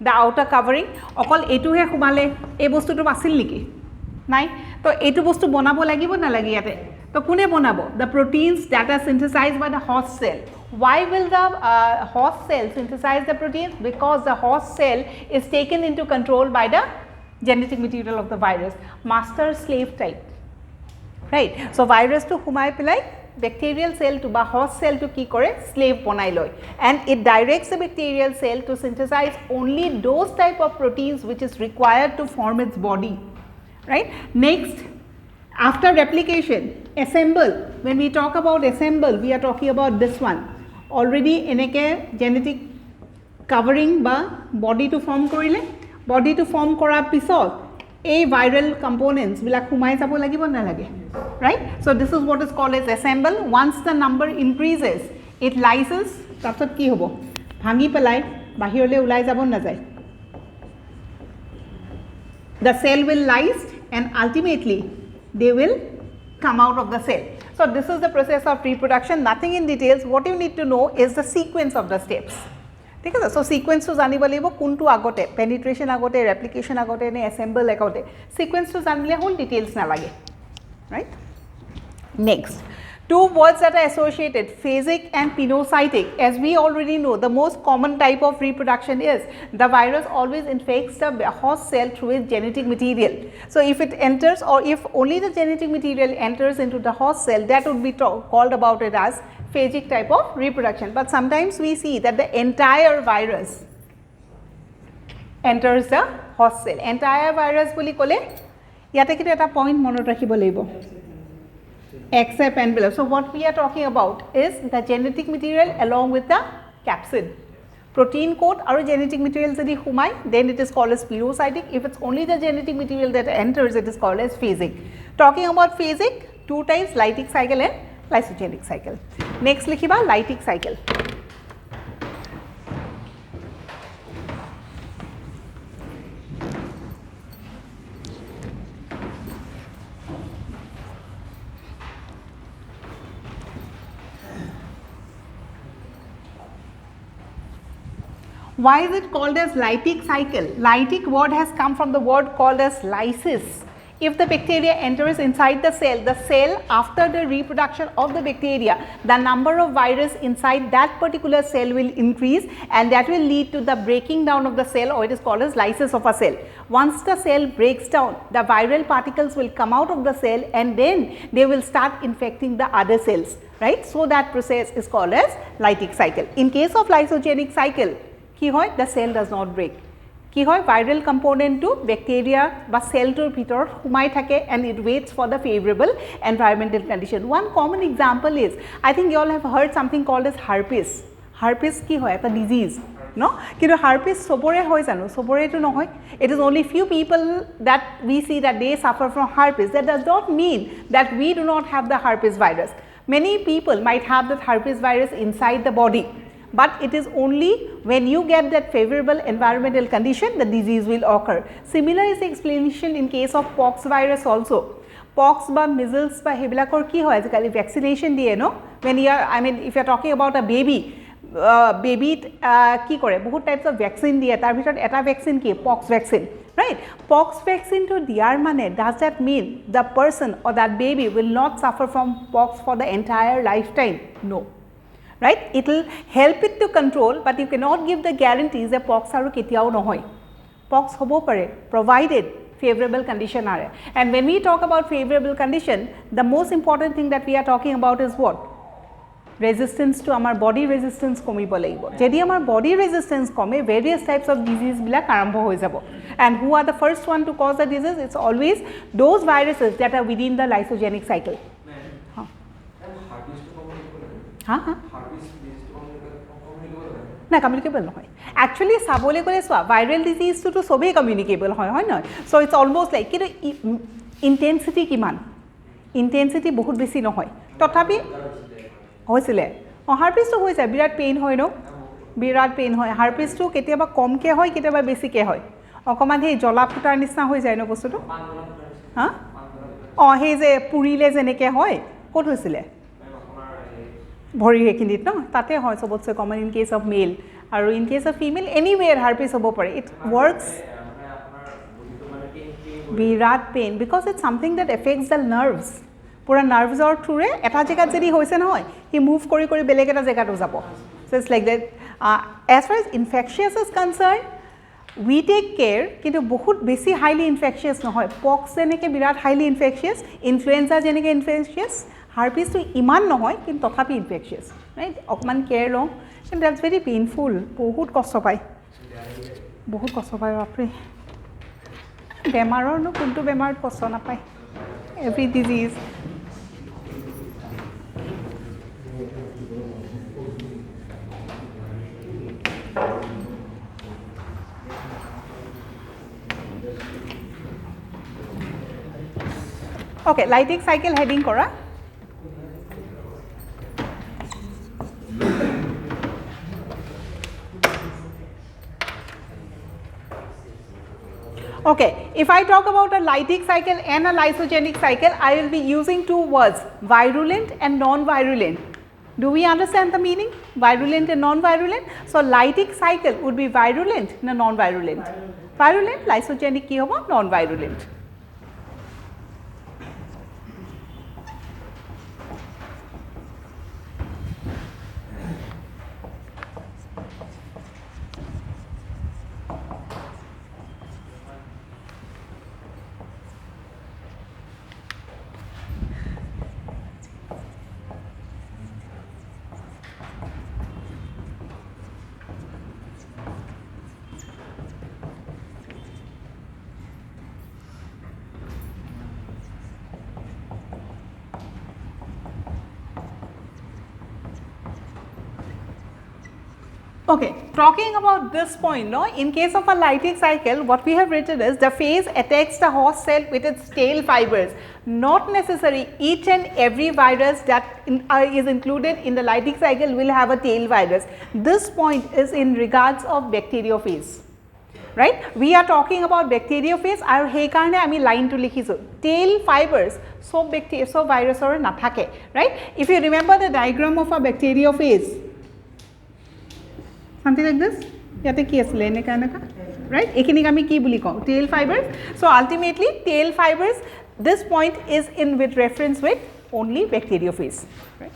[SPEAKER 1] The outer covering. Okol etu he humale ei bostu to asil niki? Nai. To etu bostu bonabo lagibo na lagi yate. To kune bonabo? The proteins that are synthesized by the host cell. Why will the host cell synthesize the proteins? Because the host cell is taken into control by the genetic material of the virus. Master slave type, right? So virus to humai pilai bacterial cell to ba host cell to ki kore slave bonai loy, and it directs the bacterial cell to synthesize only those type of proteins which is required to form its body, right? Next, after replication, assemble. When we talk about assemble, we are talking about this one. Already eneke genetic covering ba body to form korile, body to form korar pisot a viral components bilak humai jabo lagibo na lage, right? So this is what is called as assemble. Once the number increases, it lyses, tarpot ki hobo bhangi pelai bahirole ulai jabo na jay. The cell will lyse and ultimately they will come out of the cell. So this is the process of reproduction. Nothing in details. What you need to know is the sequence of the steps. ठीक है? So sequence to जानिब लागिब कोनटो आगते, penetration आगते, replication आगते ने assemble आगते. Sequence to जानिले whole details ना लागे, right? Next, two words that are associated, phasic and pinocytic. As we already know, the most common type of reproduction is the virus always infects the host cell through its genetic material. So if it enters, or if only the genetic material enters into the host cell, that would be called about it as phasic type of reproduction. But sometimes we see that the entire virus enters the host cell. Entire virus boli kole yate kitu eta point monot rakhibo laibo. Except envelope. So what we are talking about is the genetic material along with the capsid. Protein code or genetic material jodi humai, then it is called as pinocytic. If it's only the genetic material that enters, it is called as phasic. Talking about phasic, two types, lytic cycle and lysogenic cycle. Next likhiba lytic cycle. Why is it called as lytic cycle? Lytic word has come from the word called as lysis. If the bacteria enters inside the cell after the reproduction of the bacteria, the number of virus inside that particular cell will increase, and that will lead to the breaking down of the cell, or it is called as lysis of a cell. Once the cell breaks down, the viral particles will come out of the cell and then they will start infecting the other cells. right? So that process is called as lytic cycle. In case of lysogenic cycle, ki hoy, the cell does not break. Ki hoy, viral component to bacteria ba cell to bhitor humai thake and it waits for the favorable environmental condition. One common example is, I think you all have heard something called as herpes. Herpes ki hoy, a disease. No, কিন্তু herpes sobore hoy jano, sobore to no hoy. It is only few people that we see that they suffer from herpes. That does not mean that we do not have the herpes virus. Many people might have that herpes virus inside the body, but it is only when you get that favorable environmental condition the disease will occur. Similar is the explanation in case of pox virus also. Pox ba measles ba hebilakor ki hoy ajikali vaccination diye no, when you are, I mean if you are talking about a baby, baby ki kore bahut types of vaccine diye, tar bhitor eta vaccine ki pox vaccine, right? Pox vaccine to diar mane, does that mean the person or that baby will not suffer from pox for the entire lifetime? No, right? It will help it to control, but you cannot give the guarantees that pox aru ketiao nohoy. Pox hobo pare provided favorable condition are. And when we talk about favorable condition, the most important thing that we are talking about is what? Resistance to our body resistance komibo lagibo. Jodi our body resistance kome, various types of disease bilak arambho hoi jabo. And who are the first one to cause the disease? It's always those viruses that are within the lysogenic cycle. Na communicable no hoy. Actually sabole kore swa viral disease to sobe communicable hoy hoy no. So it's almost like kilo intensity kiman. Intensity bahut beshi no hoy. Tothapi hoisile. Herpes to hoise birat pain hoy no. Birat pain hoy. Herpes to ketiaba kom ke hoy, ketiaba beshi ke hoy. Okoman he jola putar nisna hoy jay no bostu to. Ha? Oh he je purile jeneke hoy. Kot hoisile? Bhori hekinit no. Tate hoy sobotse common in case of male. Or in case of female, anywhere herpes hobo pare. It works. Birat pain because it's something that affects the nerves. Pura nerves or through eta jagat jodi hoise na hoy, he move kori kori beleg eta jagat ho jabo. So it's like that. As far as infectious is concerned, we take care kintu bahut beshi highly infectious no hoy. Pox jeneke birat highly infectious, influenza jeneke infectious, herpes to iman no hoy kintu tothapi infectious, right? Okman care lo, and that's very painful. Bahut kosto pai. Bahut kosto pai bapre. Bemaror no kuntu bemar kosto na pai. Every disease. Okay, lytic cycle heading kora. Okay, if I talk about a lytic cycle and a lysogenic cycle, I will be using two words, virulent and non-virulent. Do we understand the meaning? Virulent and non-virulent. So lytic cycle would be virulent na non-virulent. Virulent, lysogenic ki hobo non-virulent. Okay, talking about this point, no, in case of a lytic cycle, what we have written is the phase attacks the host cell with its tail fibers. Not necessary each and every virus that is included in the lytic cycle will have a tail virus. This point is in regards of bacteriophage. Right? We are talking about bacteriophage and he karone ami line to likhisu. Tail fibers so bacteria so virus or nathake, right? If you remember the diagram of a bacteriophage, something like this, yate ki asle eneka eneka, right? Ekinik ami ki buli kau, tail fibers. So ultimately tail fibers, this point is in with reference with only bacteriophage, right?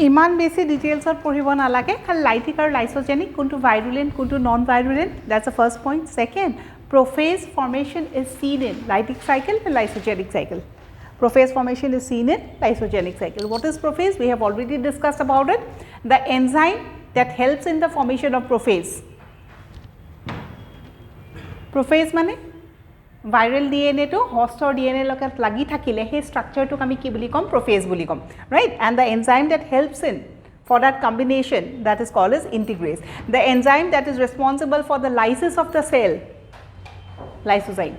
[SPEAKER 1] ইমান বেছি ডিটেইলছত পঢ়িব নালাগে খালি lytic আৰু lysogenic কোনটো virulent কোনটো non virulent that's the first point second prophase formation is seen in lytic cycle and lysogenic cycle. Prophase formation is seen in lysogenic cycle. What is prophase? We have already discussed about it. The enzyme that helps in the formation of prophase. Prophase mane viral DNA to host or DNA lokat lagi thakile he structure to kami ki boli kom prophase boli kom, right? And the enzyme that helps in for that combination that is called as integrase. The enzyme that is responsible for the lysis of the cell, lysozyme.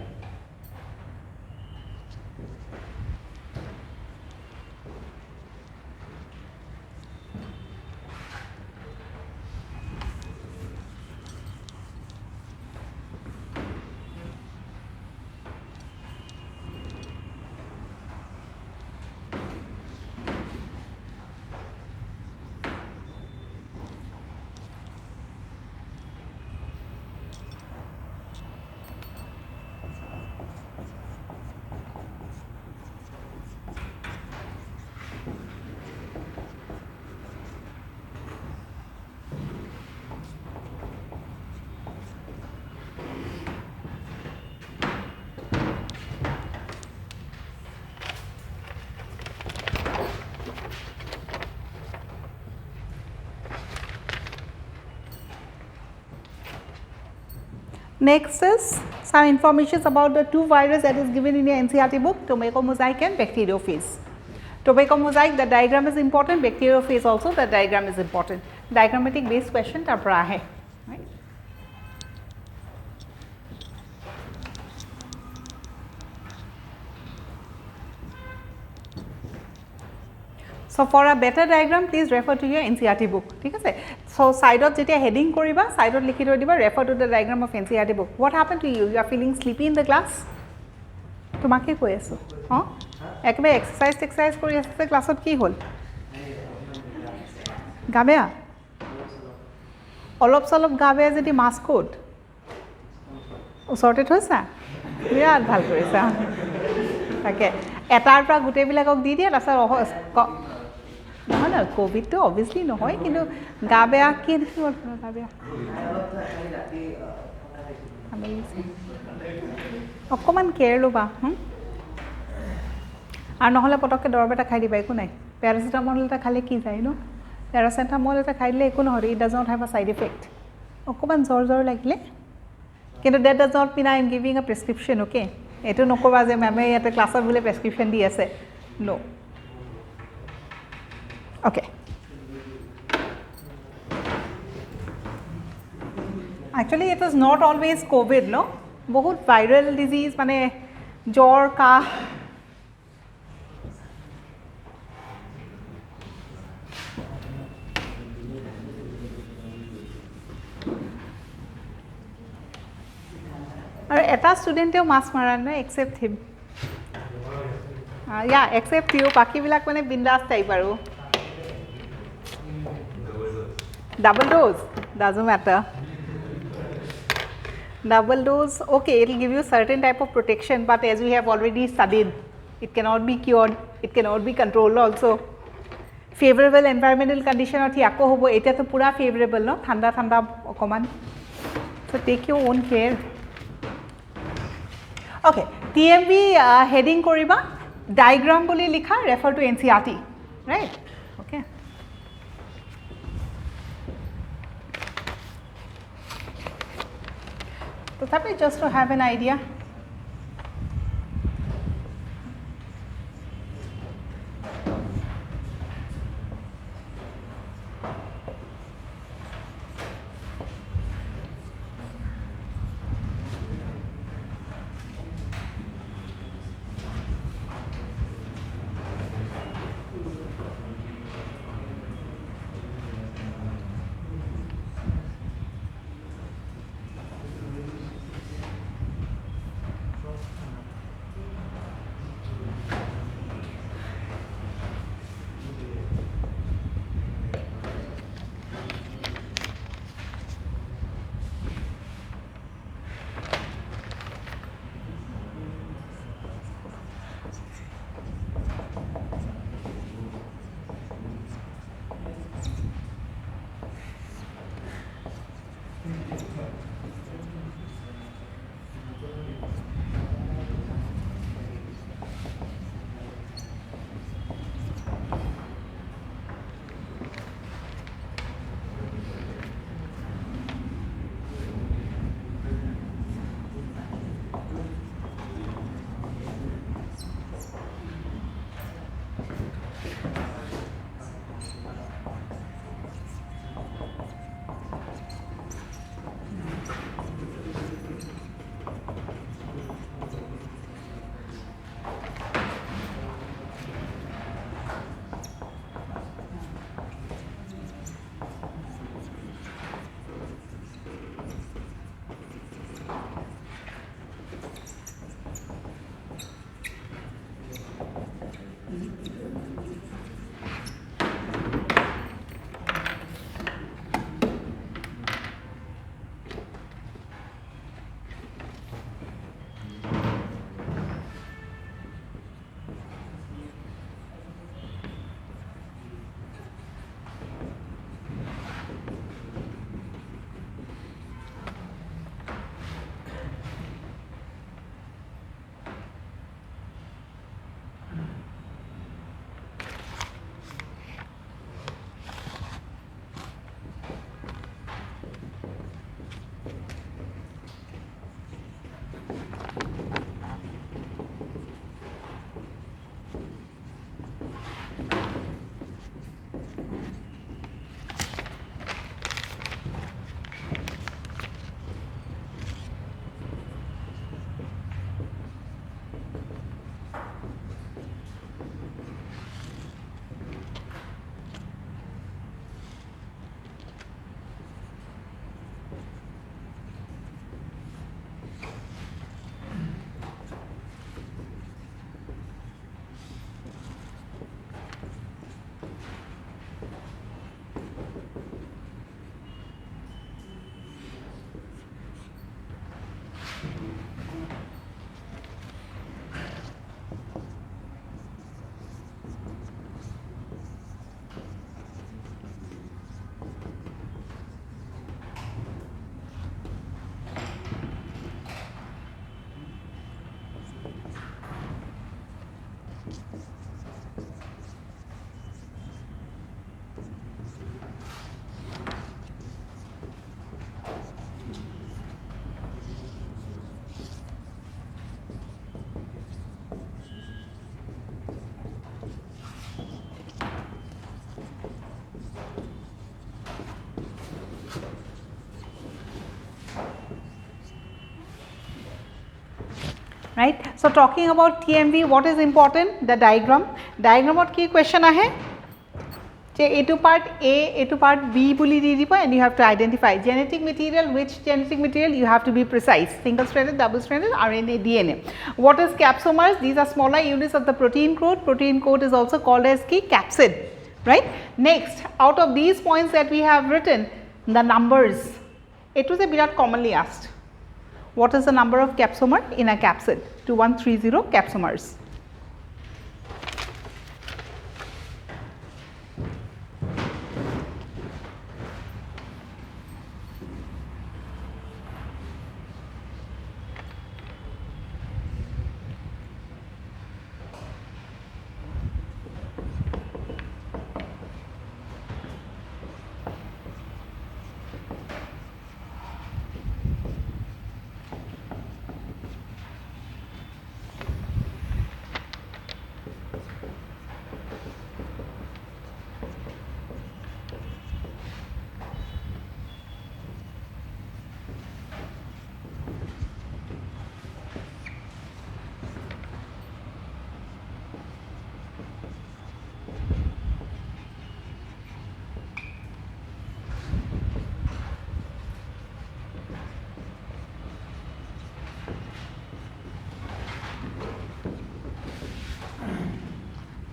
[SPEAKER 1] Next is some information about the two viruses that is given in your NCERT book, tobacco mosaic and bacteriophage. Tobacco mosaic, the diagram is important, bacteriophage also, the diagram is important. Diagrammatic based question tar pora hai, right? So for a better diagram, please refer to your NCERT book. ठीक है? So side of Jetia heading करिबा, side of लिखि दिबा, refer to the diagram of NCERT book. What happened to you? You are feeling sleepy in the class? তোমাকে কৈ আছো, हाँ? একবাৰ exercise কৰি আছে ক্লাছত কি হ'ল? গা বেয়া? অলপ চলপ গা বেয়া যদি মাস্ক ক'ত? ওচৰতে থৈছা? বিৰাট ভাল কৰিছা। তাকে এটাৰ পৰা গোটেইবিলাকক দি দিয়ে তাৰপিছত নহয় নহয় কোভিডটো অবভিয়াছলি নহয় কিন্তু গা বেয়া কি দেখিব গা বেয়া অকণমান কেয়াৰ ল'বা আৰু নহ'লে পটককৈ দৰৱ এটা খাই দিবা একো নাই পেৰাচিটামল এটা খালে কি যায় ন পেৰাচিটামল এটা খাই দিলে একো নহয় it does not have a side effect অকণমান জ্বৰ লাগিলে কিন্তু that does not mean I am giving a prescription okay এইটো নক'বা যে মেমে ইয়াতে ক্লাছত বোলে প্ৰেছক্ৰিপশ্যন দি আছে ন' Okay. Actually, it is not always COVID, no? बहुत viral disease माने জ্বৰ কাহ আৰু এটা ষ্টুডেণ্টেও মাছ মাৰা নাই except him. Yeah, except you, বাকীবিলাক মানে বিন্দাছ টাইপ আৰু double dose doesn't matter double dose okay it will give you certain type of protection but as we have already studied it cannot be cured it cannot be controlled also favorable environmental condition or thi akko hobo eta to pura favorable no thanda okoman so take your own care okay tmv heading koriba diagram boli likha refer to ncert right okay so just to have an idea right. So, talking about TMV, what is important? The diagram. Diagram what key question ahe? A to part A, A to part B bully didipa, and you have to identify genetic material, which genetic material you have to be precise, single stranded, double stranded, RNA, DNA. What is capsomers? These are smaller units of the protein code. Protein code is also called as key capsid, right. Next, out of these points that we have written, the numbers, it was a bit commonly asked. What is the number of capsomer in a capsid? 2130 capsomers.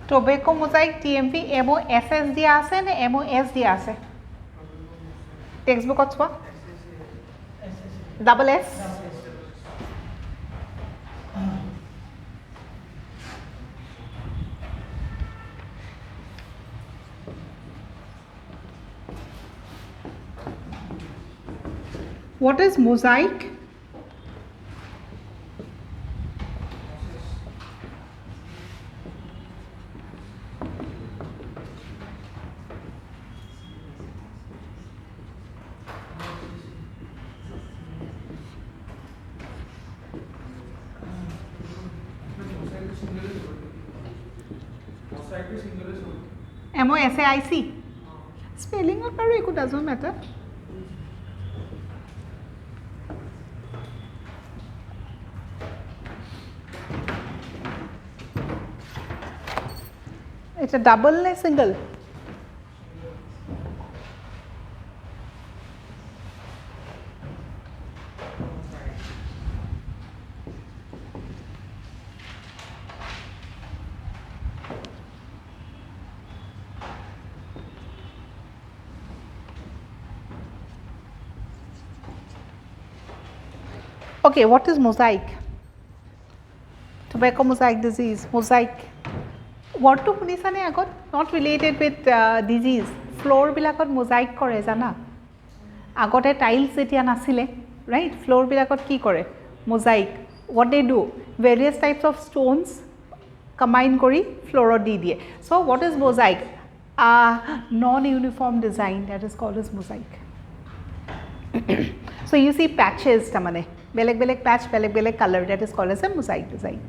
[SPEAKER 1] Tobacco mosaic TMP MOSS দিয়া আছে নে MOS দিয়া আছে টেক্সটবুকত চোৱা double S What is mosaic? MOSAIC. Spelling or it doesn't matter. It's a double or single? Okay, what is mosaic? Tobacco mosaic disease, mosaic. Word to শুনিছা নে আগত not related with disease. Floor বিলাকত mosaic কৰে জানা আগতে tiles যেতিয়া নাছিলে right floor বিলাকত কি কৰে mosaic what they do various types of stones combine কৰি floor দি দিয়ে so what is mosaic non uniform design that is called as mosaic so you see patches tamane beleg patch beleg color that is called as a mosaic design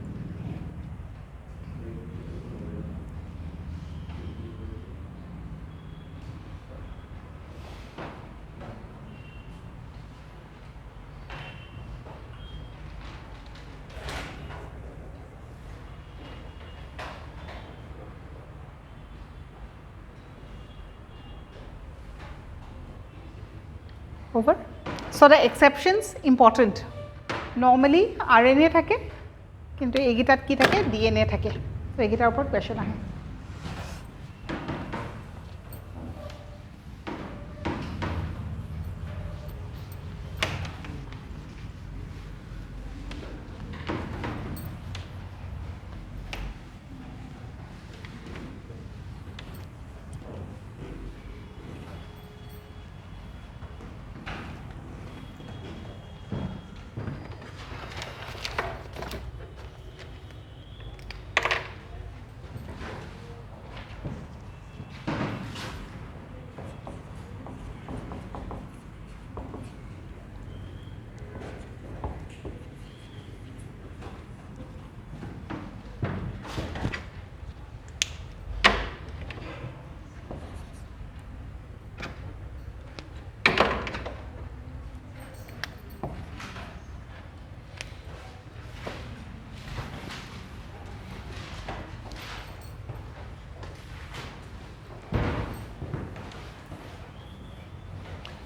[SPEAKER 1] over. So, the exceptions important. Normally RNA থাকে কিন্তু এগিটাত কি থাকে DNA থাকে তো এগিটার উপর question আহে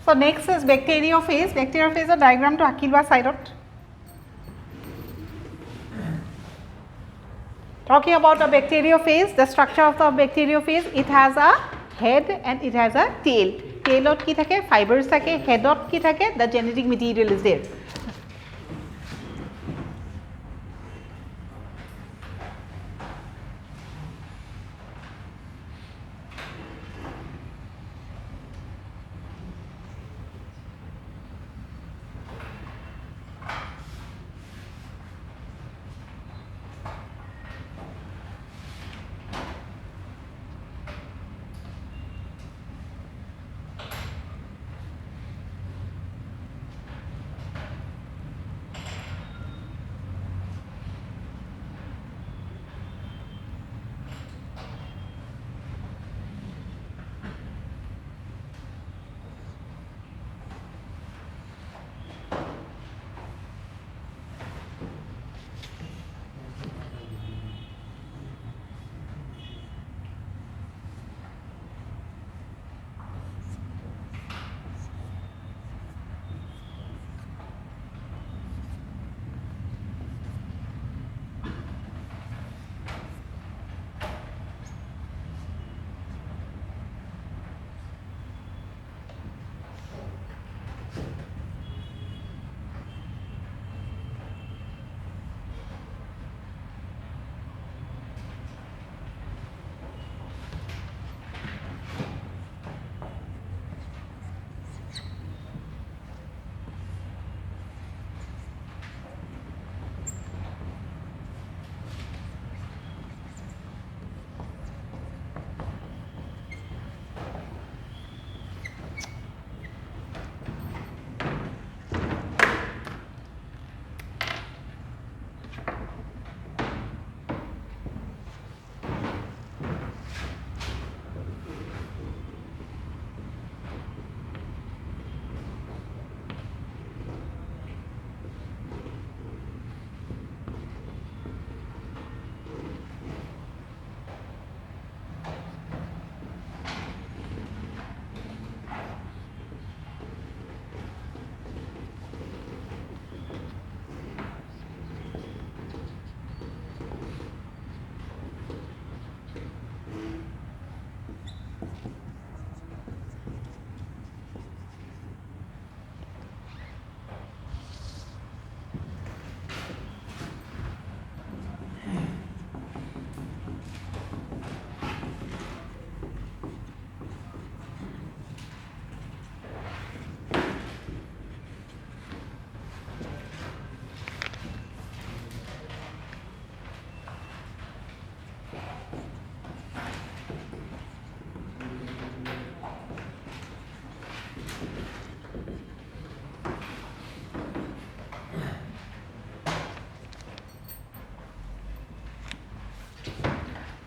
[SPEAKER 1] So next is bacteriophage. Bacteriophage diagram to akilwa side. Talking about a bacteriophage, the structure of the bacteriophage, it has a head and it has a tail. Tailot ki thake, fibers thake, headot ki thake, the genetic material is there.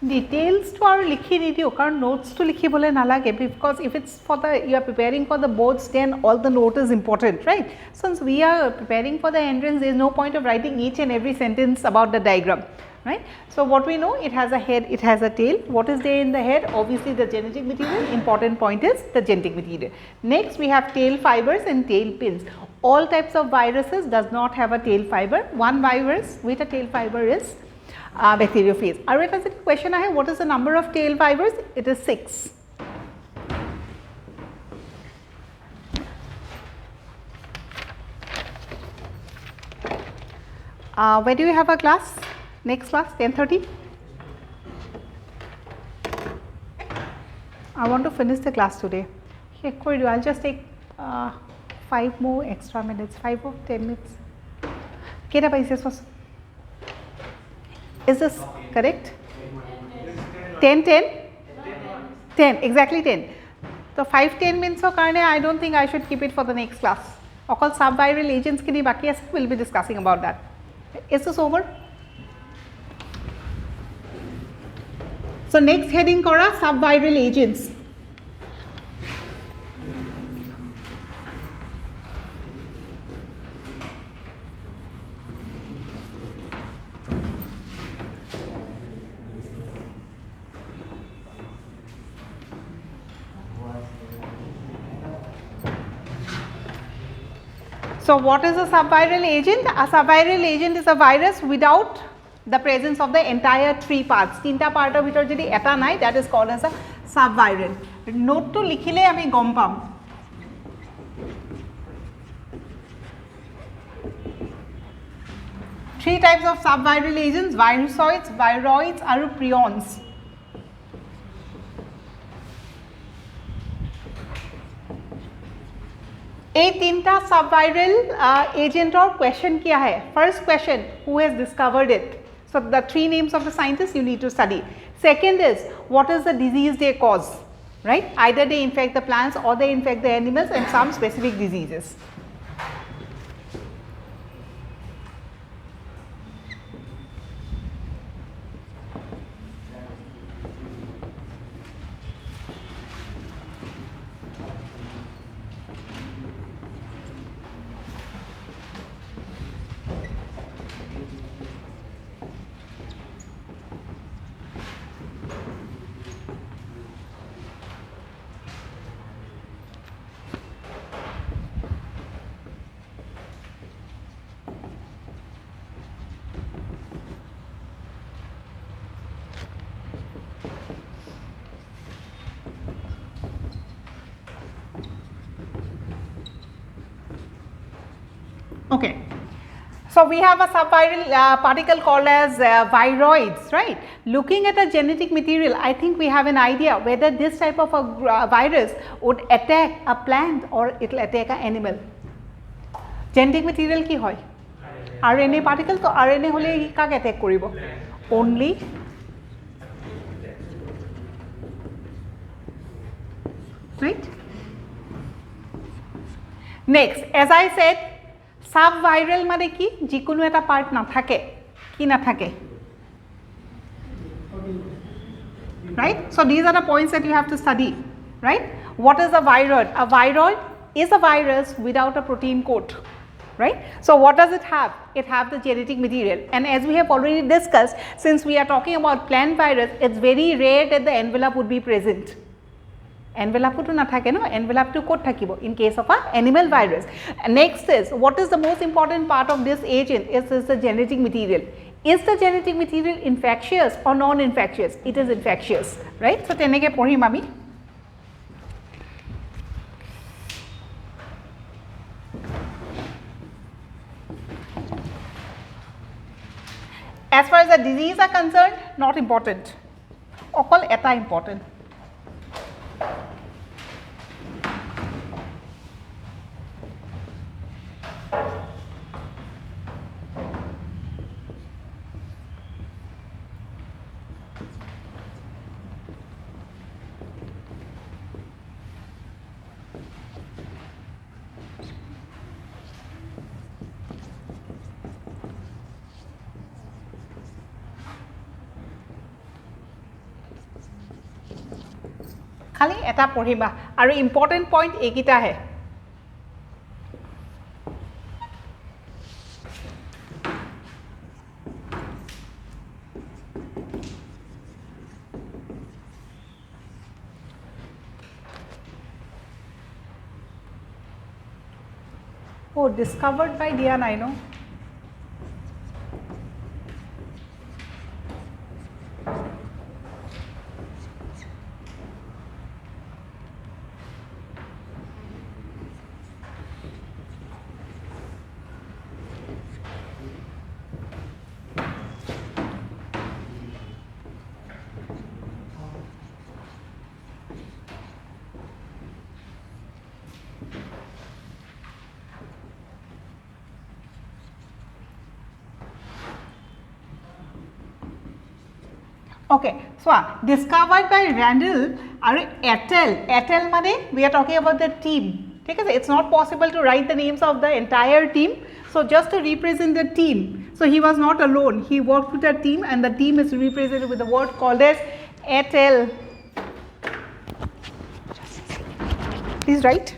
[SPEAKER 1] Details to our likhi nidiyo karon notes to likhibole nalage, because if it's for the you are preparing for the boards, then all the note is important, right? Since we are preparing for the entrance, there is no point of writing each and every sentence about the diagram, right? So what we know, it has a head, it has a tail. What is there in the head? Obviously the genetic material. Important point is the genetic material. Next we have tail fibers and tail pins. All types of viruses does not have a tail fiber. One virus with a tail fiber is bacteriophage. Aru eta question ahe, what is the number of tail fibers? It is 6. Where do you have a class? Next class 10:30. I want to finish the class today. I'll just take 5 more extra minutes, 5 or 10 minutes. Keda paise is this correct? 10, 10? 10, exactly 10. So 5-10 minutes of karne, I don't think I should keep it for the next class. Okal subviral agents ki baki ase, we'll be discussing about that. Is this over? So next heading kora subviral agents. So, what is a subviral agent? A subviral agent is a virus without the presence of the entire 3 parts. 3টা পার্টের ভিতর যদি এটা নাই, that is called as a subviral. Note তো লিখিলে আমি গম পাম। Three types of subviral agents: virusoids, viroids, and prions. এই তিনটা subviral agent or question क्या है? First question, who has discovered it? So the 3 names of the scientists you need to study. Second is, what is the disease they cause? Right? Either they infect the plants or they infect the animals and some specific diseases. Okay. So, we have a subviral particle called as viroids, right? Looking at the genetic material, I think we have an idea whether this type of a virus would attack a plant or it will attack an animal. Genetic material ki hoy? RNA particle, so RNA hole kak attack koribo? Only right? Next, as I said, subviral মানে কি যিকোনো এটা part না থাকে কি না থাকে right so these are the points that you have to study right what is a viroid is a virus without a protein coat right so what does it have the genetic material and as we have already discussed since we are talking about plant virus it's very rare that the envelope would be present envelope to na thake no envelope to kot thakibo in case of a animal virus. Next is what is the most important part of this agent is the genetic material. Is the genetic material infectious or non infectious? It is infectious right so teneke porhim ami as far as the disease are concerned not important okol eta important খালি এটা পঢ়িবা আৰু important point এইকিটা হে Oh, discovered by Diana, I know. Okay, so discovered by Randall and Etel mane we are talking about the team. Okay, it's not possible to write the names of the entire team. So just to represent the team. So he was not alone. He worked with a team, and the team is represented with the word called as Etel. Please write.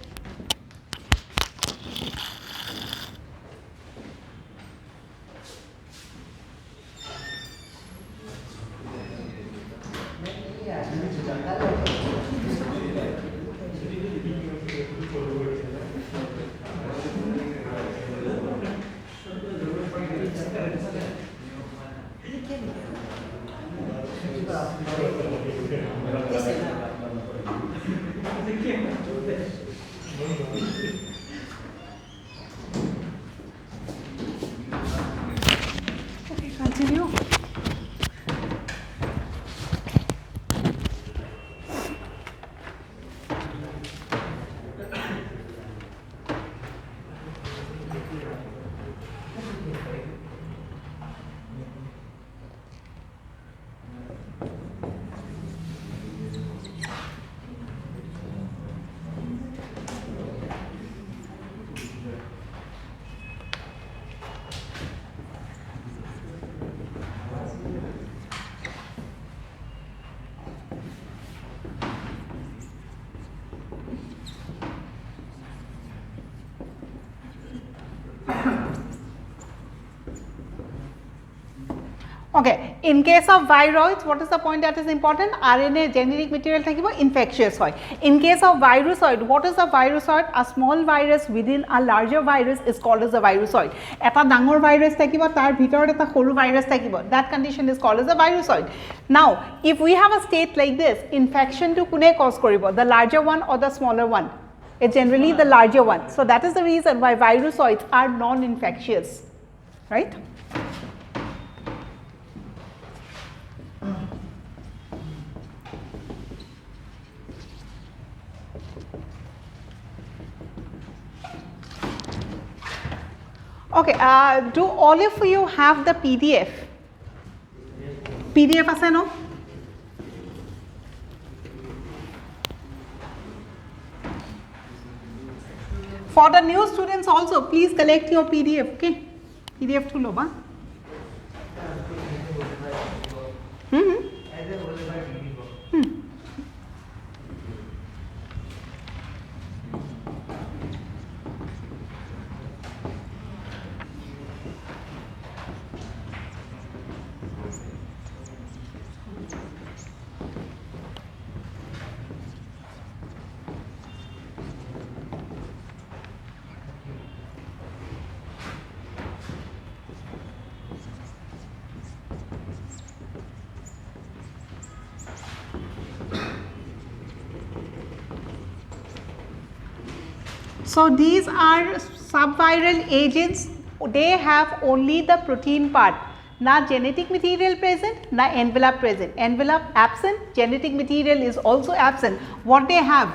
[SPEAKER 1] Okay, in case of viroids, what is the point that is important? RNA genetic material thakibo, infectious hoy. In case of virusoid, what is a virusoid? A small virus within a larger virus is called as a virusoid. Eta dangor virus thakibo, tar bhitor eta horu virus thakibo. That condition is called as a virusoid. Now, if we have a state like this, infection to kune cause koribo, the larger one or the smaller one? It's generally the larger one. So that is the reason why virusoids are non-infectious, right? Okay, do all of you have the PDF? PDF ase no? For the new students also, please collect your PDF, okay? PDF to loba. So these are subviral agents, they have only the protein part, na genetic material present, na envelope present. Envelope absent, genetic material is also absent. What they have?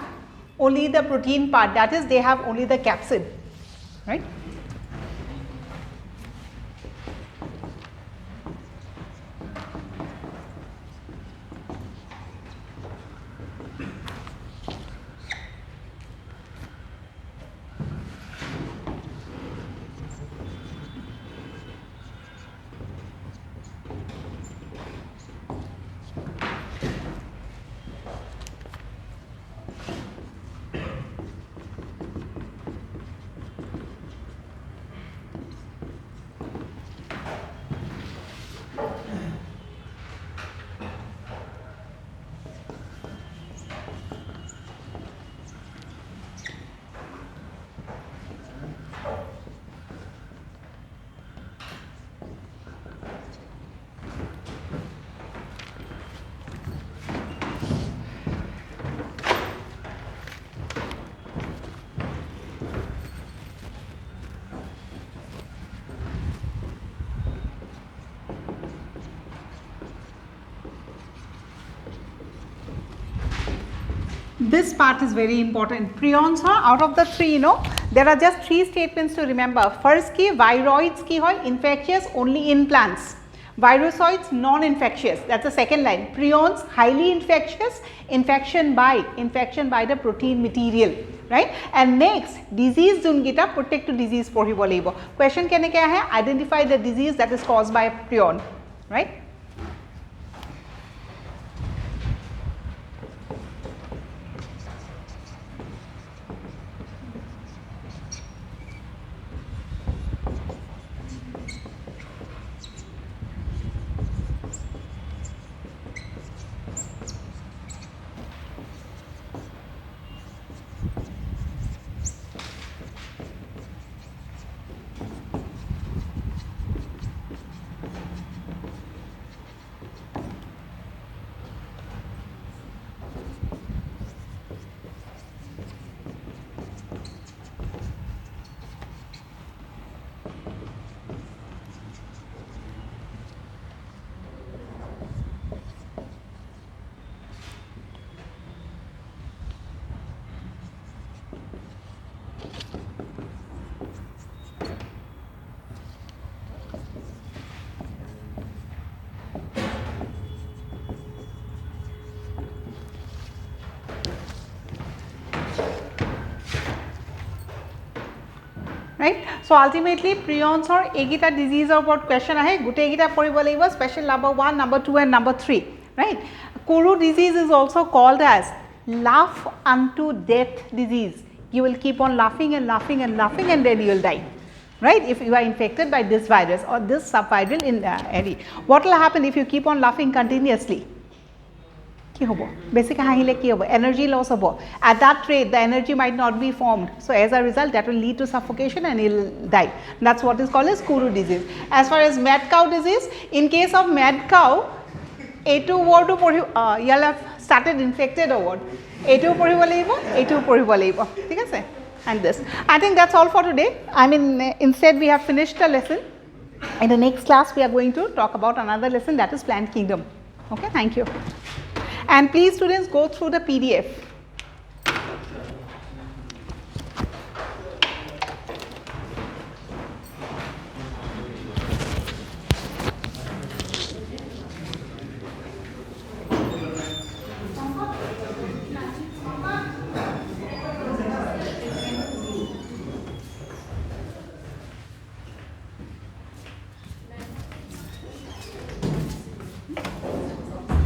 [SPEAKER 1] Only the protein part, that is they have only the capsid, right? This part is very important. Prions are out of the three, there are just three statements to remember. First ki viroids ki hoy infectious only in plants. Virusoids non-infectious. That's the second line. Prions highly infectious, infection by the protein material, right? And next disease jun gita protect to disease porhibo laibo. Question kene kya hai? Identify the disease that is caused by a prion, right? Right. So ultimately prions or egita disease or what question ahe gute egita poribo laibo special number 1, number 2 and number 3, right? Kuru disease is also called as laugh unto death disease. You will keep on laughing and laughing and laughing and then you will die, right, if you are infected by this virus or this subviral in any. What will happen if you keep on laughing continuously? Ki hobo? Basically, hahile ki hobo? Energy loss hobo. At that rate, the energy might not be formed. So, as a result, that will lead to suffocation and he will die. That's what is called as Kuru disease. As far as mad cow disease, in case of mad cow, A2 word to you have started infected or what? A2 পঢ়িব লাগিব, A2 পঢ়িব লাগিব, ঠিক আছে? And this. I think that's all for today. I mean, instead we have finished the lesson. In the next class, we are going to talk about another lesson, that is plant kingdom. Okay, thank you. And please students, go through the PDF.